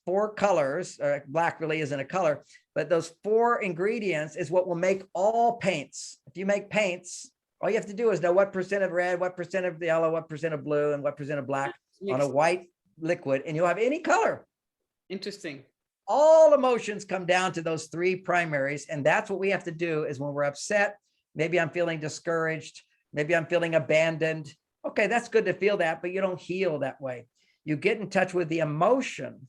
4 colors. Black really isn't a color, but those 4 ingredients is what will make all paints. If you make paints, all you have to do is know what % of red, what % of yellow, what % of blue, and what % of black on a white liquid, and you'll have any color. Interesting. All emotions come down to those 3 primaries. And that's what we have to do is when we're upset, maybe I'm feeling discouraged, maybe I'm feeling abandoned. Okay, that's good to feel that, but you don't heal that way. You get in touch with the emotion.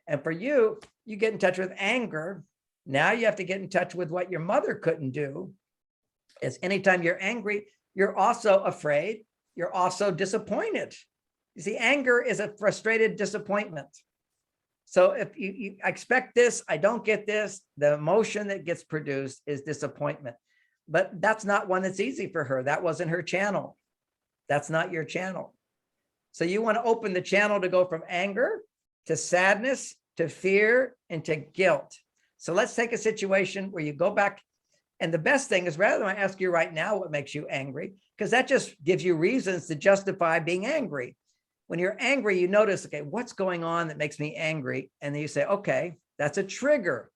And for you, you get in touch with anger. Now you have to get in touch with what your mother couldn't do. Is anytime you're angry, you're also afraid. You're also disappointed. You see, anger is a frustrated disappointment. So if you expect this, I don't get this, the emotion that gets produced is disappointment. But that's not one that's easy for her. That wasn't her channel. That's not your channel. So you want to open the channel to go from anger to sadness, to fear, and to guilt. So let's take a situation where you go back. And the best thing is rather than I ask you right now what makes you angry, because that just gives you reasons to justify being angry. When you're angry, you notice, okay, what's going on that makes me angry? And then you say, okay, that's a trigger.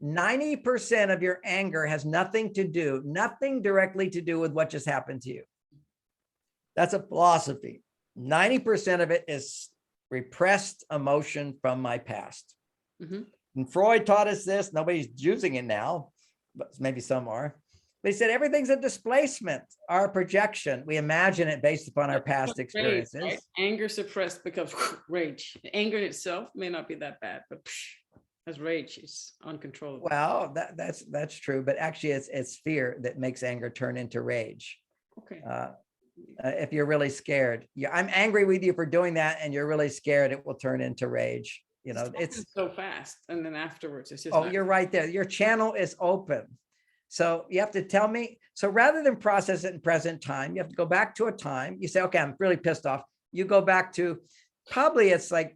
90% of your anger has nothing directly to do with what just happened to you. That's a philosophy. 90% of it is repressed emotion from my past. Mm-hmm. And Freud taught us this. Nobody's using it now, but maybe some are. But he said everything's a displacement, our projection. We imagine it based upon our past experiences. Right? Anger suppressed becomes rage. Anger itself may not be that bad, but as rage is uncontrollable. Well, that's true, but actually it's fear that makes anger turn into rage. Okay. If you're really scared, I'm angry with you for doing that, and you're really scared, it will turn into rage. You know, it's so fast, and then afterwards, it's just. Oh, you're right there. Your channel is open. So you have to tell me. So rather than process it in present time, you have to go back to a time. You say, okay, I'm really pissed off. You go back to probably it's like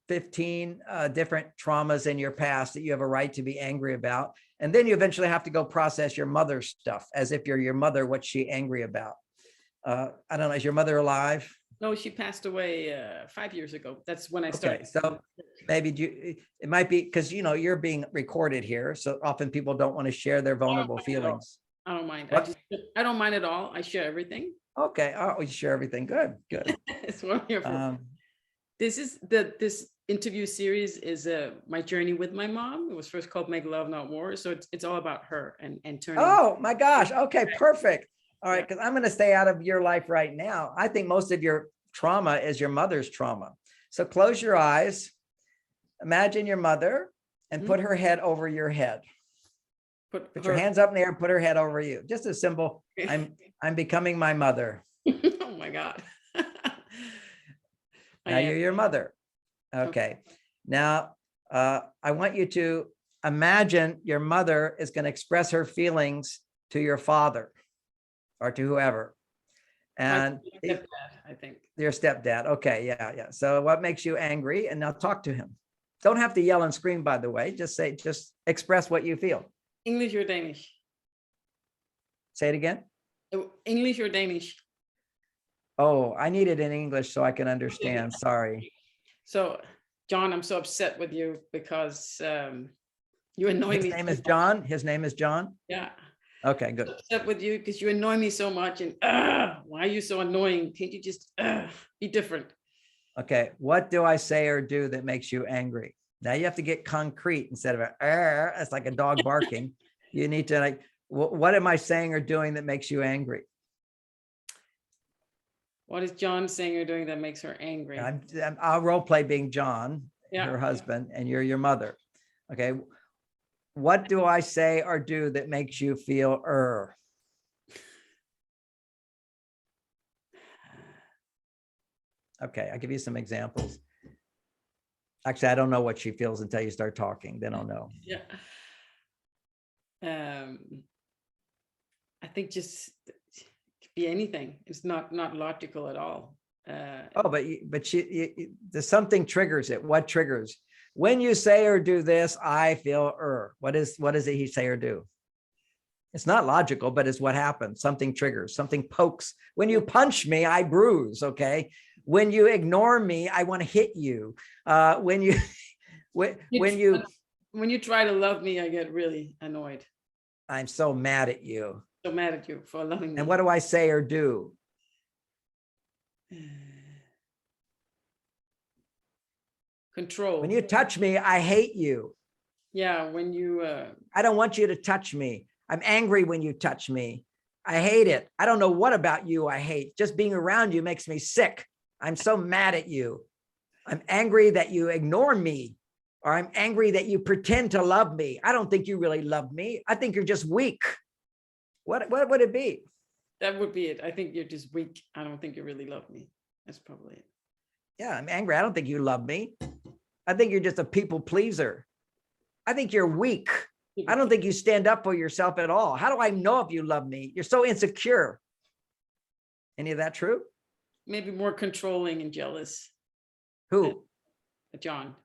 15 different traumas in your past that you have a right to be angry about. And then you eventually have to go process your mother's stuff as if you're your mother, what's she angry about? I don't know. Is your mother alive? No, she passed away 5 years ago. That's when I started. Okay, so maybe it might be because you're being recorded here, so often people don't want to share their vulnerable feelings. I don't mind. I don't mind at all. I share everything. Okay, oh, you share everything. Good. That's what I'm here for. This interview series is my journey with my mom. It was first called Make Love Not War, so it's all about her and turning. Oh my gosh! Okay, perfect. All right, because I'm going to stay out of your life right now. I think most of your trauma is your mother's trauma. So close your eyes. Imagine your mother and put her head over your head. Put your hands up in the air and put her head over you. Just a symbol. I'm becoming my mother. Oh my God. Now you're your mother. Okay. Now I want you to imagine your mother is going to express her feelings to your father or to whoever. And stepdad, I think. Your stepdad. Okay. Yeah. So what makes you angry? And now talk to him. Don't have to yell and scream, by the way. Just express what you feel. English or Danish? Say it again. English or Danish? Oh, I need it in English so I can understand. Sorry. So, John, I'm so upset with you because you annoy me. His name is John. His name is John. Yeah. Okay, good. Upset with you because you annoy me so much, and why are you so annoying? Can't you just be different? Okay, what do I say or do that makes you angry? Now you have to get concrete instead of it's like a dog barking. You need to like, what am I saying or doing that makes you angry? What is John saying or doing that makes her angry? I'll role play being John, Yeah. her husband, and you're your mother. Okay, what do I say or do that makes you feel Okay, I'll give you some examples. Actually, I don't know what she feels until you start talking. Then I'll know. Yeah. I think just it could be anything. It's not logical at all. Oh, but there's something triggers it. What triggers? When you say or do this, I feel What is it he say or do? It's not logical, but it's what happens. Something triggers, something pokes. When you punch me, I bruise. Okay. When you ignore me, I want to hit you. When you try to love me, I get really annoyed. I'm so mad at you. So mad at you for loving me. And what do I say or do? Control. When you touch me, I hate you. Yeah, when you I don't want you to touch me. I'm angry when you touch me. I hate it. I don't know what about you I hate. Just being around you makes me sick. I'm so mad at you. I'm angry that you ignore me, or I'm angry that you pretend to love me. I don't think you really love me. I think you're just weak. What would it be? That would be it. I think you're just weak. I don't think you really love me. That's probably it. Yeah, I'm angry. I don't think you love me. I think you're just a people pleaser. I think you're weak. I don't think you stand up for yourself at all. How do I know if you love me? You're so insecure. Any of that true? Maybe more controlling and jealous. Who? John.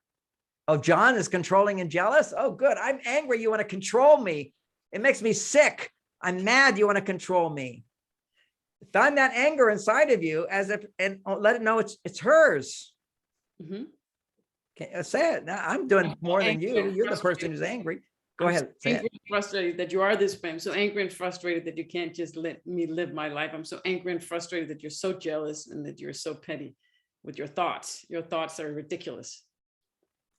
Oh, John is controlling and jealous? Oh, good. I'm angry. You want to control me. It makes me sick. I'm mad. You want to control me. Find that anger inside of you and let it know it's hers. Mm-hmm. Say it. Now, I'm doing more than you. You're the person who's angry. Go ahead. Say angry and frustrated that you are this way. I'm so angry and frustrated that you can't just let me live my life. I'm so angry and frustrated that you're so jealous and that you're so petty with your thoughts. Your thoughts are ridiculous.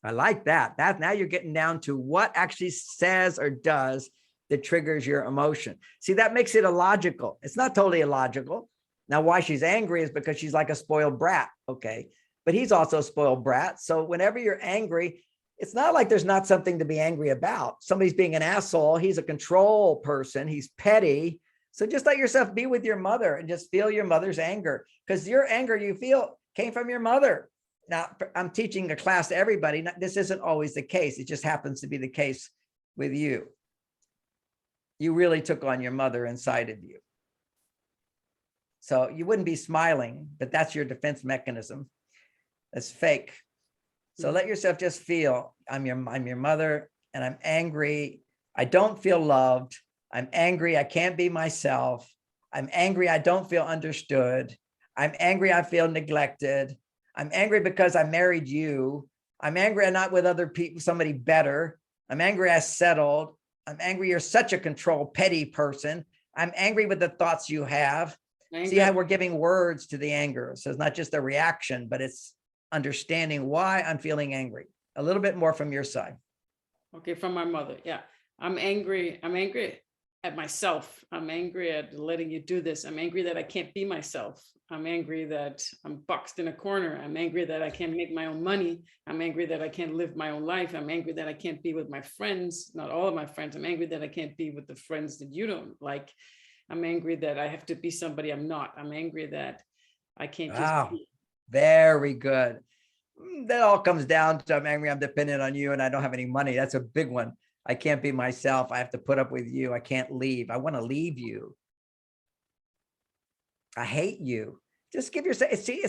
I like that. Now you're getting down to what actually says or does that triggers your emotion. See, that makes it illogical. It's not totally illogical. Now, why she's angry is because she's like a spoiled brat. Okay. But he's also a spoiled brat. So whenever you're angry, it's not like there's not something to be angry about. Somebody's being an asshole. He's a control person. He's petty. So just let yourself be with your mother and just feel your mother's anger, because your anger you feel came from your mother. Now, I'm teaching a class to everybody. This isn't always the case. It just happens to be the case with you. You really took on your mother inside of you. So you wouldn't be smiling, but that's your defense mechanism. That's fake. So let yourself just feel, I'm your mother and I'm angry. I don't feel loved. I'm angry. I can't be myself. I'm angry. I don't feel understood. I'm angry. I feel neglected. I'm angry because I married you. I'm angry I'm not with other people, somebody better. I'm angry I settled. I'm angry you're such a control, petty person. I'm angry with the thoughts you have. See how we're giving words to the anger. So it's not just a reaction, but it's understanding why I'm feeling angry. A little bit more from your side. Okay, from my mother. Yeah. I'm angry. I'm angry at myself. I'm angry at letting you do this. I'm angry that I can't be myself. I'm angry that I'm boxed in a corner. I'm angry that I can't make my own money. I'm angry that I can't live my own life. I'm angry that I can't be with my friends, not all of my friends. I'm angry that I can't be with the friends that you don't like. I'm angry that I have to be somebody I'm not. I'm angry that I can't just be. Very good. That all comes down to I'm angry, I'm dependent on you, and I don't have any money. That's a big one. I can't be myself. I have to put up with you. I can't leave. I want to leave you. I hate you. Just give yourself, see,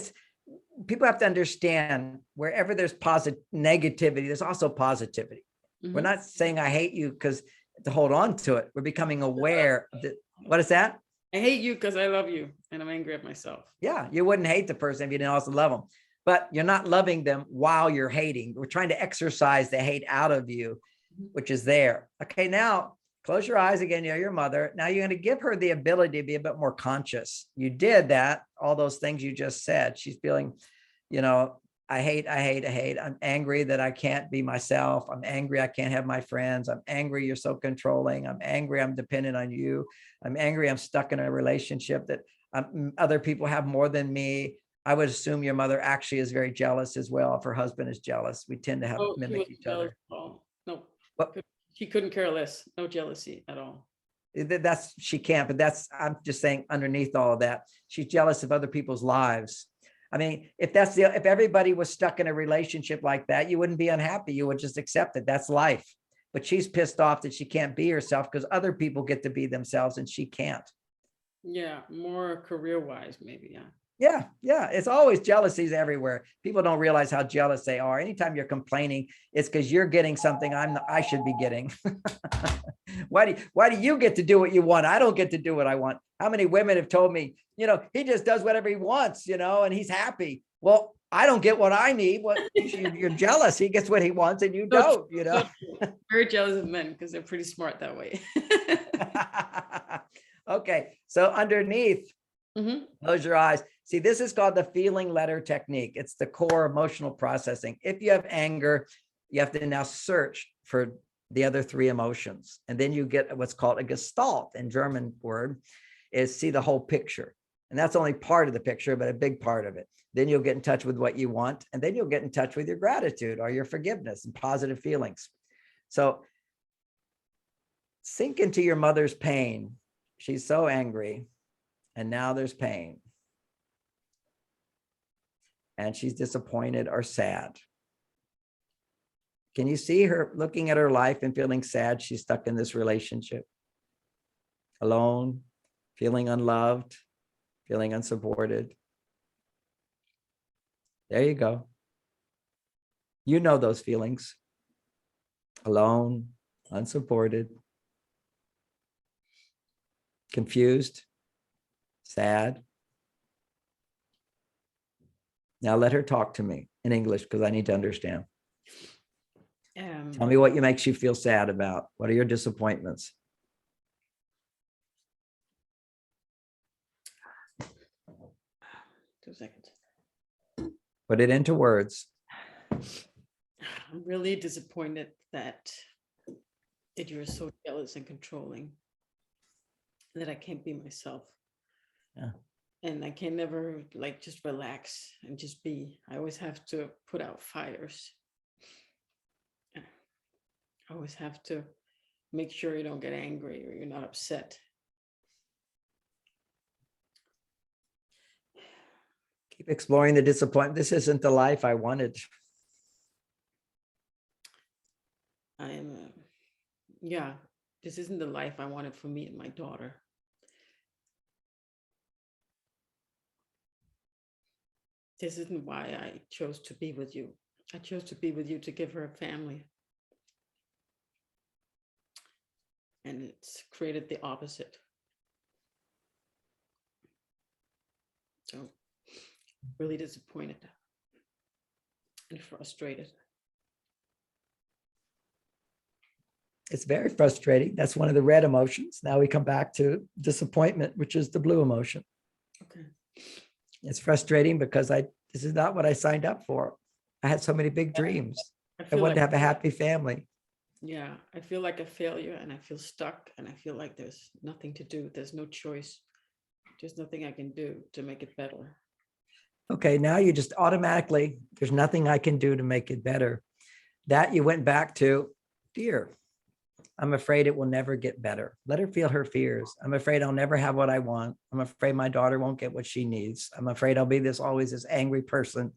people have to understand wherever there's negativity, there's also positivity. Mm-hmm. We're not saying I hate you because to hold on to it. We're becoming aware that, what is that? I hate you because I love you and I'm angry at myself. Yeah, you wouldn't hate the person if you didn't also love them, but you're not loving them while you're hating. We're trying to exercise the hate out of you, which is there. Okay, now close your eyes again. You're your mother. Now you're going to give her the ability to be a bit more conscious. You did that, all those things you just said. She's feeling, I hate. I'm angry that I can't be myself. I'm angry I can't have my friends. I'm angry you're so controlling. I'm angry I'm dependent on you. I'm angry I'm stuck in a relationship that other people have more than me. I would assume your mother actually is very jealous as well. If her husband is jealous, we tend to have mimic each other. No, But she couldn't care less. No jealousy at all. that's, she can't, but I'm just saying underneath all of that, she's jealous of other people's lives. I mean, if everybody was stuck in a relationship like that, you wouldn't be unhappy. You would just accept it. That's life. But she's pissed off that she can't be herself because other people get to be themselves and she can't. Yeah, more career-wise, maybe. Yeah. It's always jealousies everywhere. People don't realize how jealous they are. Anytime you're complaining, it's because you're getting something I should be getting. Why do you get to do what you want? I don't get to do what I want. How many women have told me, he just does whatever he wants, and he's happy. Well, I don't get what I need. What you're jealous. He gets what he wants and you don't, Very jealous of men because they're pretty smart that way. Okay. So underneath, close your eyes. See, this is called the feeling letter technique. It's the core emotional processing. If you have anger, you have to now search for the other three emotions. And then you get what's called a gestalt in German word is see the whole picture. And that's only part of the picture, but a big part of it. Then you'll get in touch with what you want. And then you'll get in touch with your gratitude or your forgiveness and positive feelings. So sink into your mother's pain. She's so angry. And now there's pain. And she's disappointed or sad. Can you see her looking at her life and feeling sad? She's stuck in this relationship. Alone, feeling unloved, feeling unsupported. There you go. You know those feelings. Alone, unsupported, confused, sad. Now let her talk to me in English because I need to understand. Tell me what makes you feel sad about. What are your disappointments? 2 seconds. Put it into words. I'm really disappointed that you're so jealous and controlling, that I can't be myself. Yeah. And I can never just relax and just be. I always have to put out fires. I always have to make sure you don't get angry or you're not upset. Keep exploring the disappointment. This isn't the life I wanted. This isn't the life I wanted for me and my daughter. This isn't why I chose to be with you. I chose to be with you to give her a family. And it's created the opposite. So really disappointed and frustrated. It's very frustrating. That's one of the red emotions. Now we come back to disappointment, which is the blue emotion. Okay. It's frustrating because this is not what I signed up for. I had so many big dreams. I wanted to have a happy family. Yeah, I feel like a failure and I feel stuck and I feel like there's nothing to do. There's no choice. There's nothing I can do to make it better. Okay, now you just automatically, there's nothing I can do to make it better. That you went back to fear. I'm afraid it will never get better. Let her feel her fears. I'm afraid I'll never have what I want. I'm afraid my daughter won't get what she needs. I'm afraid I'll be always this angry person.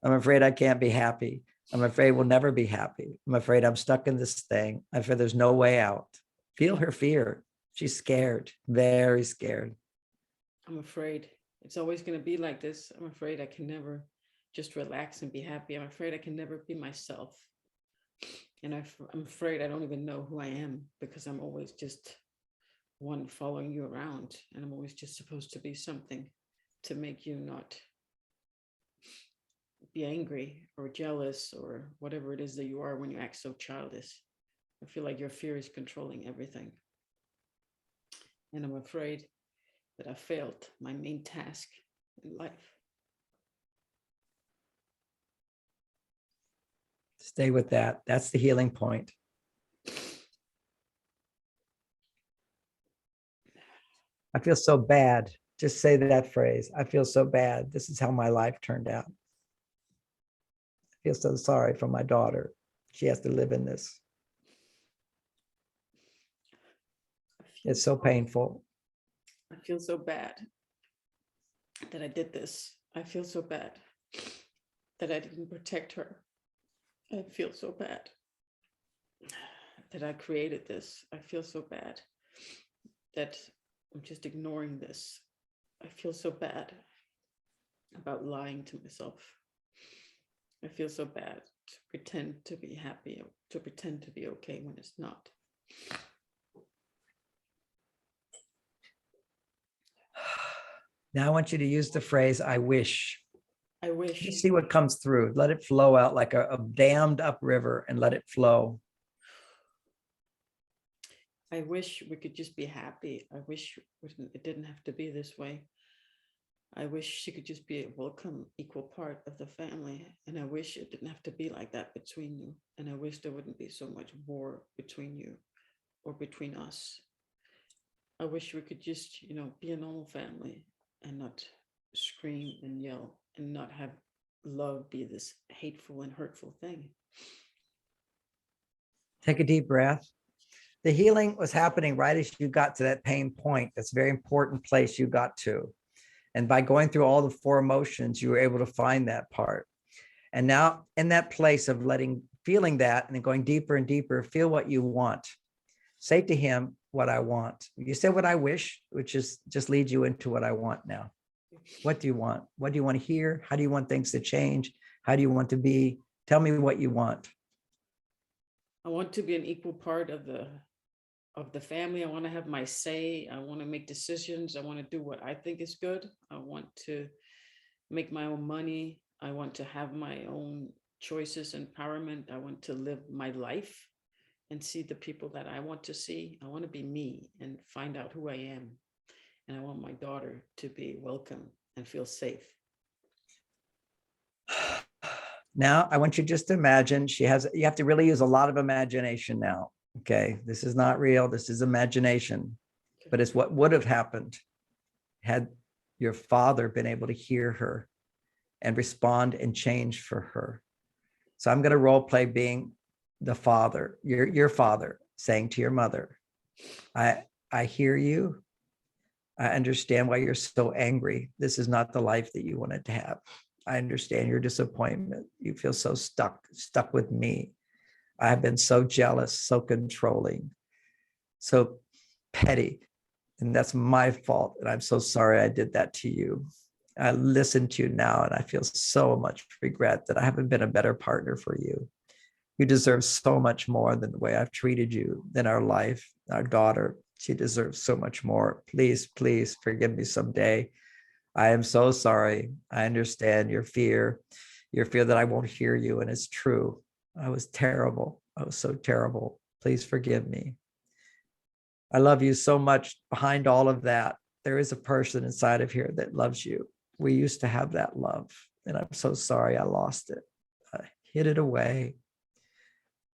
I'm afraid I can't be happy. I'm afraid we'll never be happy. I'm afraid I'm stuck in this thing. I'm afraid there's no way out. Feel her fear. She's scared, very scared. I'm afraid it's always going to be like this. I'm afraid I can never just relax and be happy. I'm afraid I can never be myself. And I'm afraid I don't even know who I am, because I'm always just one following you around, and I'm always just supposed to be something to make you not be angry or jealous or whatever it is that you are when you act so childish. I feel like your fear is controlling everything. And I'm afraid that I failed my main task in life. Stay with that. That's the healing point. I feel so bad. Just say that phrase. I feel so bad. This is how my life turned out. I feel so sorry for my daughter. She has to live in this. It's so painful. I feel so bad that I did this. I feel so bad that I didn't protect her. I feel so bad that I created this. I feel so bad that I'm just ignoring this. I feel so bad about lying to myself. I feel so bad to pretend to be happy, to pretend to be okay when it's not. Now I want you to use the phrase, I wish. I wish. Just see what comes through. Let it flow out like a dammed up river, and let it flow. I wish we could just be happy. I wish it didn't have to be this way. I wish she could just be a welcome, equal part of the family. And I wish it didn't have to be like that between you. And I wish there wouldn't be so much war between you or between us. I wish we could just, be a normal family and not scream and yell and not have love be this hateful and hurtful thing. Take a deep breath. The healing was happening right as you got to that pain point. That's a very important place you got to. And by going through all the 4 emotions, you were able to find that part. And now in that place of feeling that and then going deeper and deeper, feel what you want. Say to him what I want. You say what I wish, which is just leads you into what I want now. What do you want? What do you want to hear? How do you want things to change? How do you want to be? Tell me what you want. I want to be an equal part of the family. I want to have my say. I want to make decisions. I want to do what I think is good. I want to make my own money. I want to have my own choices, empowerment. I want to live my life and see the people that I want to see. I want to be me and find out who I am. And I want my daughter to be welcome and feel safe. Now, I want you just to imagine you have to really use a lot of imagination now. Okay. This is not real. This is imagination, but it's what would have happened had your father been able to hear her and respond and change for her. So I'm going to role play being the father, your father, saying to your mother, I hear you. I understand why you're so angry. This is not the life that you wanted to have. I understand your disappointment. You feel so stuck with me. I've been so jealous, so controlling, so petty. And that's my fault. And I'm so sorry I did that to you. I listen to you now, and I feel so much regret that I haven't been a better partner for you. You deserve so much more than the way I've treated you, than our life, our daughter. She deserves so much more. Please, please forgive me someday. I am so sorry. I understand your fear that I won't hear you. And it's true. I was terrible. I was so terrible. Please forgive me. I love you so much. Behind all of that, there is a person inside of here that loves you. We used to have that love, and I'm so sorry I lost it. I hid it away.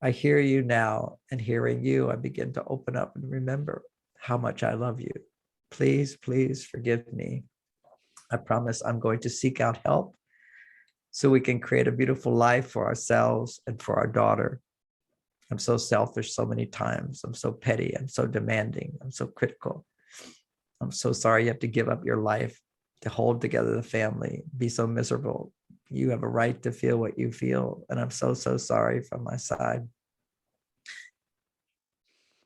I hear you now, and hearing you, I begin to open up and remember how much I love you. Please, please forgive me. I promise I'm going to seek out help so we can create a beautiful life for ourselves and for our daughter. I'm so selfish so many times. I'm so petty. I'm so demanding. I'm so critical. I'm so sorry you have to give up your life to hold together the family, be so miserable. You have a right to feel what you feel. And I'm so, so sorry from my side.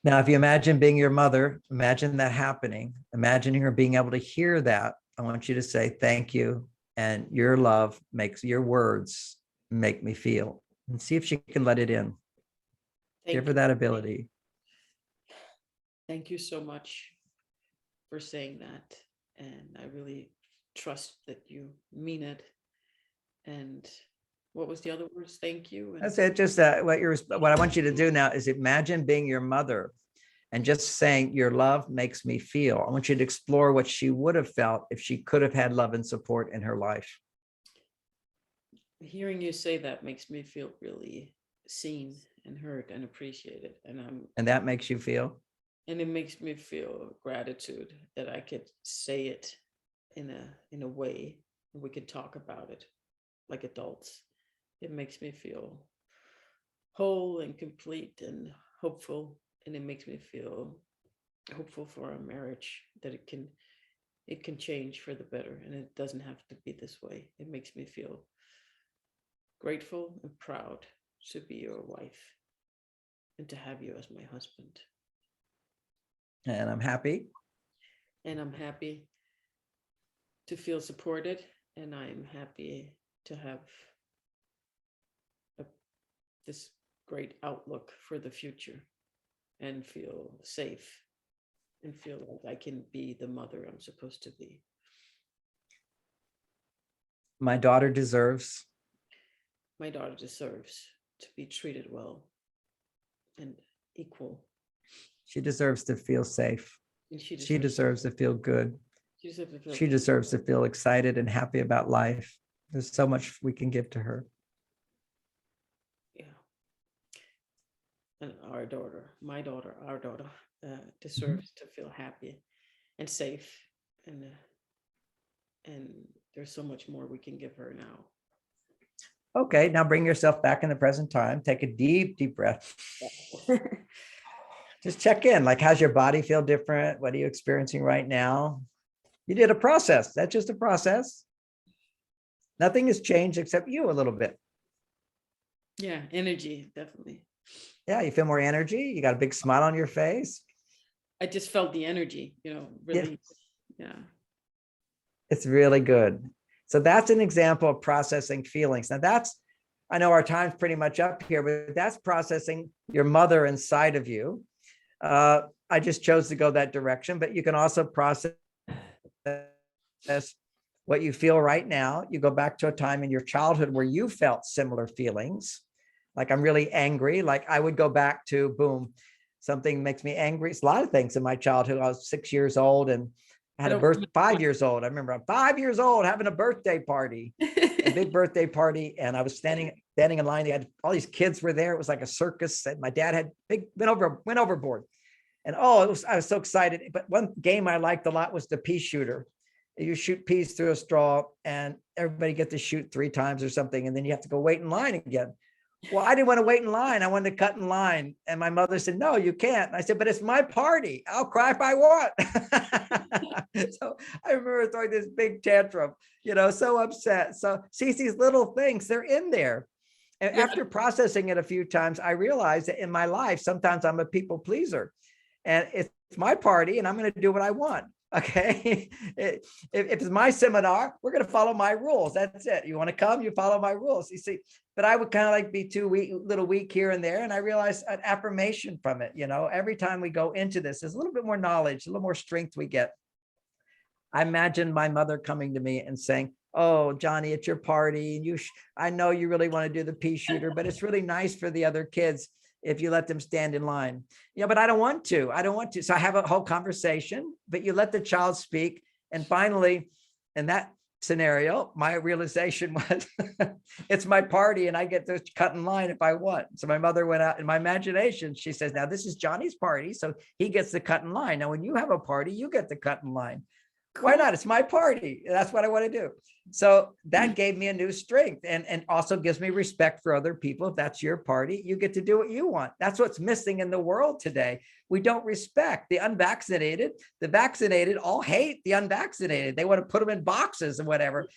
Now, if you imagine being your mother, imagine that happening, imagining her being able to hear that. I want you to say, thank you. And your love makes your words make me feel, and see if she can let it in. Give her that ability. Thank you so much for saying that. And I really trust that you mean it. And what was the other words? Thank you. That's it. Just what I want you to do now is imagine being your mother and just saying, your love makes me feel. I want you to explore what she would have felt if she could have had love and support in her life. Hearing you say that makes me feel really seen and heard and appreciated. And that makes you feel? And it makes me feel gratitude that I could say it in a way we could talk about it like adults. It makes me feel whole and complete and hopeful, and it makes me feel hopeful for our marriage, that it can change for the better, and it doesn't have to be this way. It makes me feel grateful and proud to be your wife and to have you as my husband. And I'm happy. And I'm happy to feel supported, and I'm happy to have this great outlook for the future and feel safe and feel like I can be the mother I'm supposed to be. My daughter deserves to be treated well and equal. She deserves to feel safe. And she deserves to feel good. She deserves to feel excited and happy about life. There's so much we can give to her. Yeah. And our daughter deserves to feel happy and safe. And there's so much more we can give her now. Okay, now bring yourself back in the present time. Take a deep, deep breath. Just check in. Like, how's your body feel different? What are you experiencing right now? You did a process. That's just a process. Nothing has changed except you a little bit. Yeah, energy, definitely. Yeah, you feel more energy. You got a big smile on your face. I just felt the energy, really. Yeah. It's really good. So that's an example of processing feelings. Now I know our time's pretty much up here, but that's processing your mother inside of you. I just chose to go that direction, but you can also process what you feel right now. You go back to a time in your childhood where you felt similar feelings. Like, I'm really angry. Like, I would go back to, boom, something makes me angry. It's a lot of things in my childhood. I was 6 years old and I had 5 years old. I remember I'm 5 years old having a birthday party, a big birthday party. And I was standing in line. They had all these kids were there. It was like a circus. And my dad had went overboard. And I was so excited. But one game I liked a lot was the pea shooter. You shoot peas through a straw and everybody gets to shoot 3 times or something. And then you have to go wait in line again. Well, I didn't want to wait in line. I wanted to cut in line. And my mother said, no, you can't. And I said, but it's my party. I'll cry if I want. So I remember throwing this big tantrum, so upset. So see, these little things, they're in there. And after processing it a few times, I realized that in my life, sometimes I'm a people pleaser. And it's my party and I'm going to do what I want. Okay. If it's my seminar, we're going to follow my rules. That's it. You want to come, you follow my rules. You see, but I would kind of like be little weak here and there. And I realized an affirmation from it. Every time we go into this, there's a little bit more knowledge, a little more strength we get. I imagine my mother coming to me and saying, oh, Johnny, it's your party. And I know you really want to do the pea shooter, but it's really nice for the other kids if you let them stand in line. But I don't want to. So I have a whole conversation, but you let the child speak. And finally, in that scenario, my realization was it's my party and I get to cut in line if I want. So my mother went out in my imagination. She says, now this is Johnny's party. So he gets to cut in line. Now, when you have a party, you get to cut in line. Why not? It's my party. That's what I want to do. So that gave me a new strength and also gives me respect for other people. If that's your party, you get to do what you want. That's what's missing in the world today. We don't respect the unvaccinated. The vaccinated all hate the unvaccinated. They want to put them in boxes and whatever.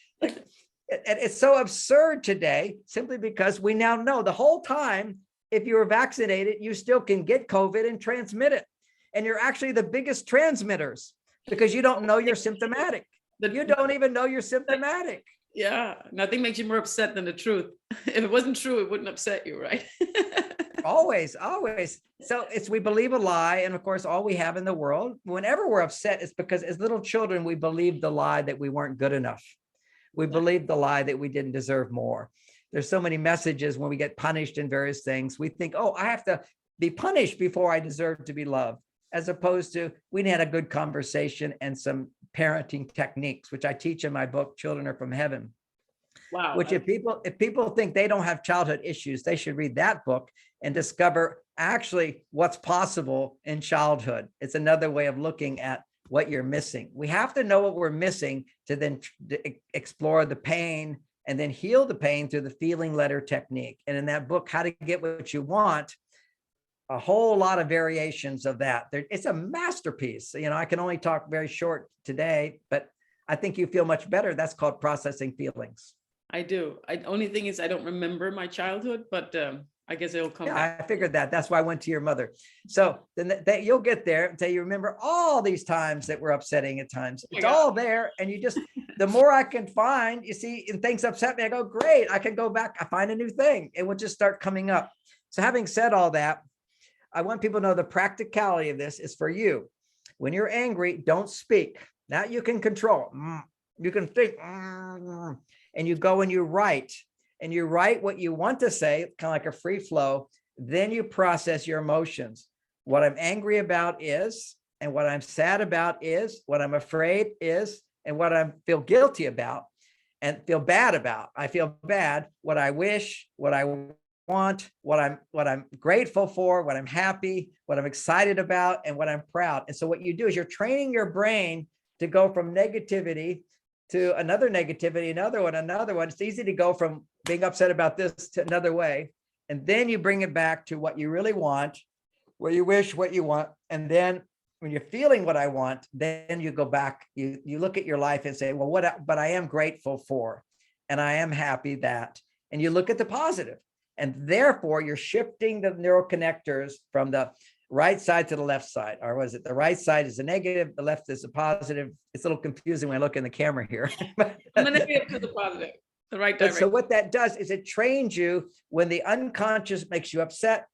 It's so absurd today, simply because we now know the whole time, if you were vaccinated, you still can get COVID and transmit it. And you're actually the biggest transmitters, because you don't know you're symptomatic. You don't even know you're symptomatic. Yeah, nothing makes you more upset than the truth. If it wasn't true, it wouldn't upset you, right? Always, always. So it's we believe a lie, and of course, all we have in the world. Whenever we're upset, it's because as little children we believed the lie that we weren't good enough. We believed the lie that we didn't deserve more. There's so many messages when we get punished in various things. We think, oh, I have to be punished before I deserve to be loved, as opposed to we had a good conversation and some parenting techniques, which I teach in my book, Children Are From Heaven. Wow. Which if people think they don't have childhood issues, they should read that book and discover actually what's possible in childhood. It's another way of looking at what you're missing. We have to know what we're missing to then explore the pain and then heal the pain through the feeling letter technique. And in that book, How to Get What You Want, a whole lot of variations of that. It's a masterpiece. I can only talk very short today, but I think you feel much better. That's called processing feelings. I do. Only thing is I don't remember my childhood, but I guess it'll come back. I figured that. That's why I went to your mother. So then you'll get there until you remember all these times that were upsetting at times. It's all there. And you just, the more I can find, you see, and things upset me, I go, great, I can go back. I find a new thing. It will just start coming up. So having said all that, I want people to know the practicality of this is for you. When you're angry, don't speak. That you can control. You can think, and you go and you write. And you write what you want to say, kind of like a free flow. Then you process your emotions. What I'm angry about is, and what I'm sad about is, what I'm afraid is, and what I feel guilty about and feel bad about. I feel bad, what I wish, what I want, what I'm grateful for, what I'm happy, what I'm excited about, and what I'm proud. And so what you do is you're training your brain to go from negativity to another negativity, another one. It's easy to go from being upset about this to another way. And then you bring it back to what you really want, what you wish, what you want. And then when you're feeling what I want, then you go back, you look at your life and say, well, but I am grateful for, and I am happy that, and you look at the positive. And therefore you're shifting the neuroconnectors from the right side to the left side, or was it the right side is a negative, the left is a positive? It's a little confusing when I look in the camera here. I'm going to get to the positive, the right direction. So what that does is it trains you when the unconscious makes you upset,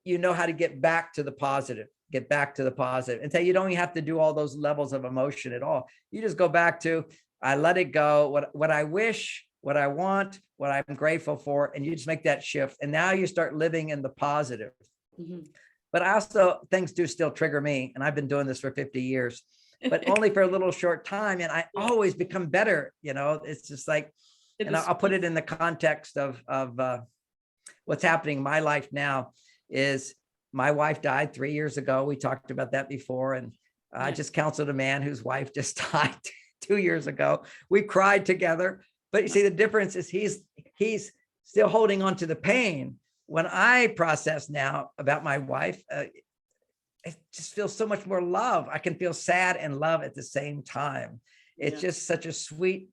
you know how to get back to the positive, until you don't even have to do all those levels of emotion at all. You just go back to, I let it go, what I wish, what I want, what I'm grateful for, and you just make that shift. And now you start living in the positive. Mm-hmm. But also things do still trigger me. And I've been doing this for 50 years, but only for a little short time. And I always become better. It's just like, and I'll put it in the context of what's happening in my life now is my wife died 3 years ago. We talked about that before. And I just counseled a man whose wife just died 2 years ago. We cried together, but you see, the difference is he's still holding on to the pain. When I process now about my wife, it just feels so much more love. I can feel sad and love at the same time. It's just such a sweet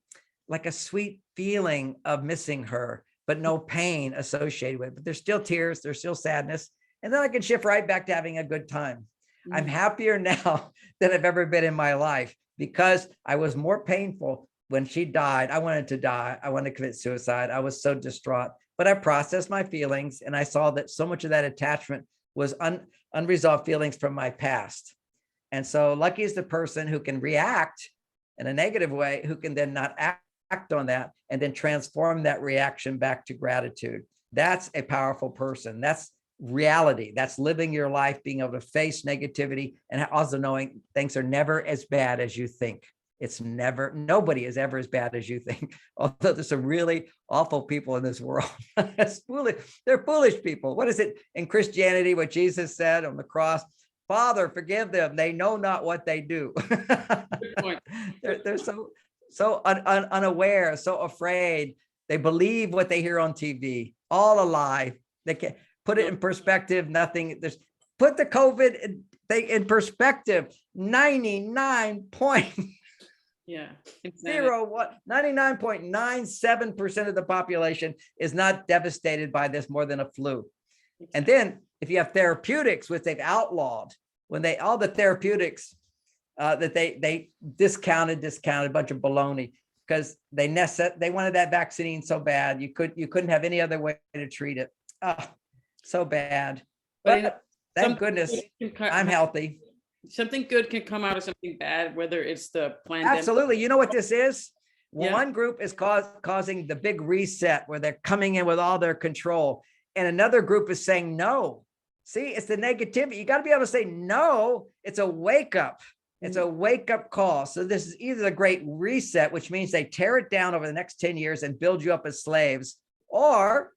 feeling of missing her, but no pain associated with it. But there's still tears, there's still sadness. And then I can shift right back to having a good time. Mm-hmm. I'm happier now than I've ever been in my life because I was more painful when she died. I wanted to die. I wanted to commit suicide. I was so distraught. But I processed my feelings and I saw that so much of that attachment was unresolved feelings from my past. And so lucky is the person who can react in a negative way, who can then not act on that and then transform that reaction back to gratitude. That's a powerful person. That's reality. That's living your life, being able to face negativity and also knowing things are never as bad as you think. Nobody is ever as bad as you think. Although there's some really awful people in this world. They're foolish people. What is it in Christianity, what Jesus said on the cross? Father, forgive them. They know not what they do. They're so unaware, so afraid. They believe what they hear on TV, all a lie. They can't put it in perspective. Put the COVID thing in perspective. 99.97% of the population is not devastated by this more than a flu. Exactly. And then if you have therapeutics, which they've outlawed, all the therapeutics that they discounted a bunch of baloney, because they wanted that vaccine so bad. You couldn't have any other way to treat it. Oh, so bad. But thank goodness I'm healthy. Something good can come out of something bad, whether it's the pandemic. Absolutely. You know what this is? Yeah. One group is causing the big reset where they're coming in with all their control. And another group is saying no. See, it's the negativity. You got to be able to say no. It's a wake up. It's a wake up call. So this is either the great reset, which means they tear it down over the next 10 years and build you up as slaves, or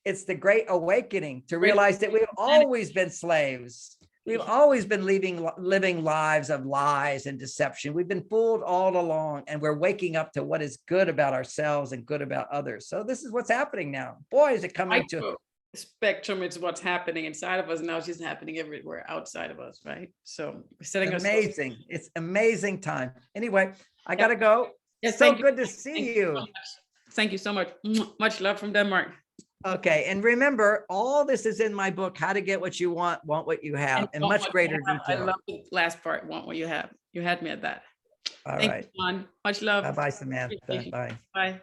it's the great awakening to realize that we've always been slaves. We've always been living lives of lies and deception. We've been fooled all along, and we're waking up to what is good about ourselves and good about others. So this is what's happening now. Boy, is it coming to spectrum. It's what's happening inside of us. Now it's just happening everywhere outside of us, right? So we're setting us amazing. It's amazing time. Anyway, I got to go. Yes, so good to see you. Thank you so much. Much love from Denmark. Okay. And remember, all this is in my book, How to Get What You Want What You Have, in much greater detail. I love the last part, want what you have. You had me at that. All Thank right. you, John. Much love. Bye-bye, Samantha. Bye. Bye.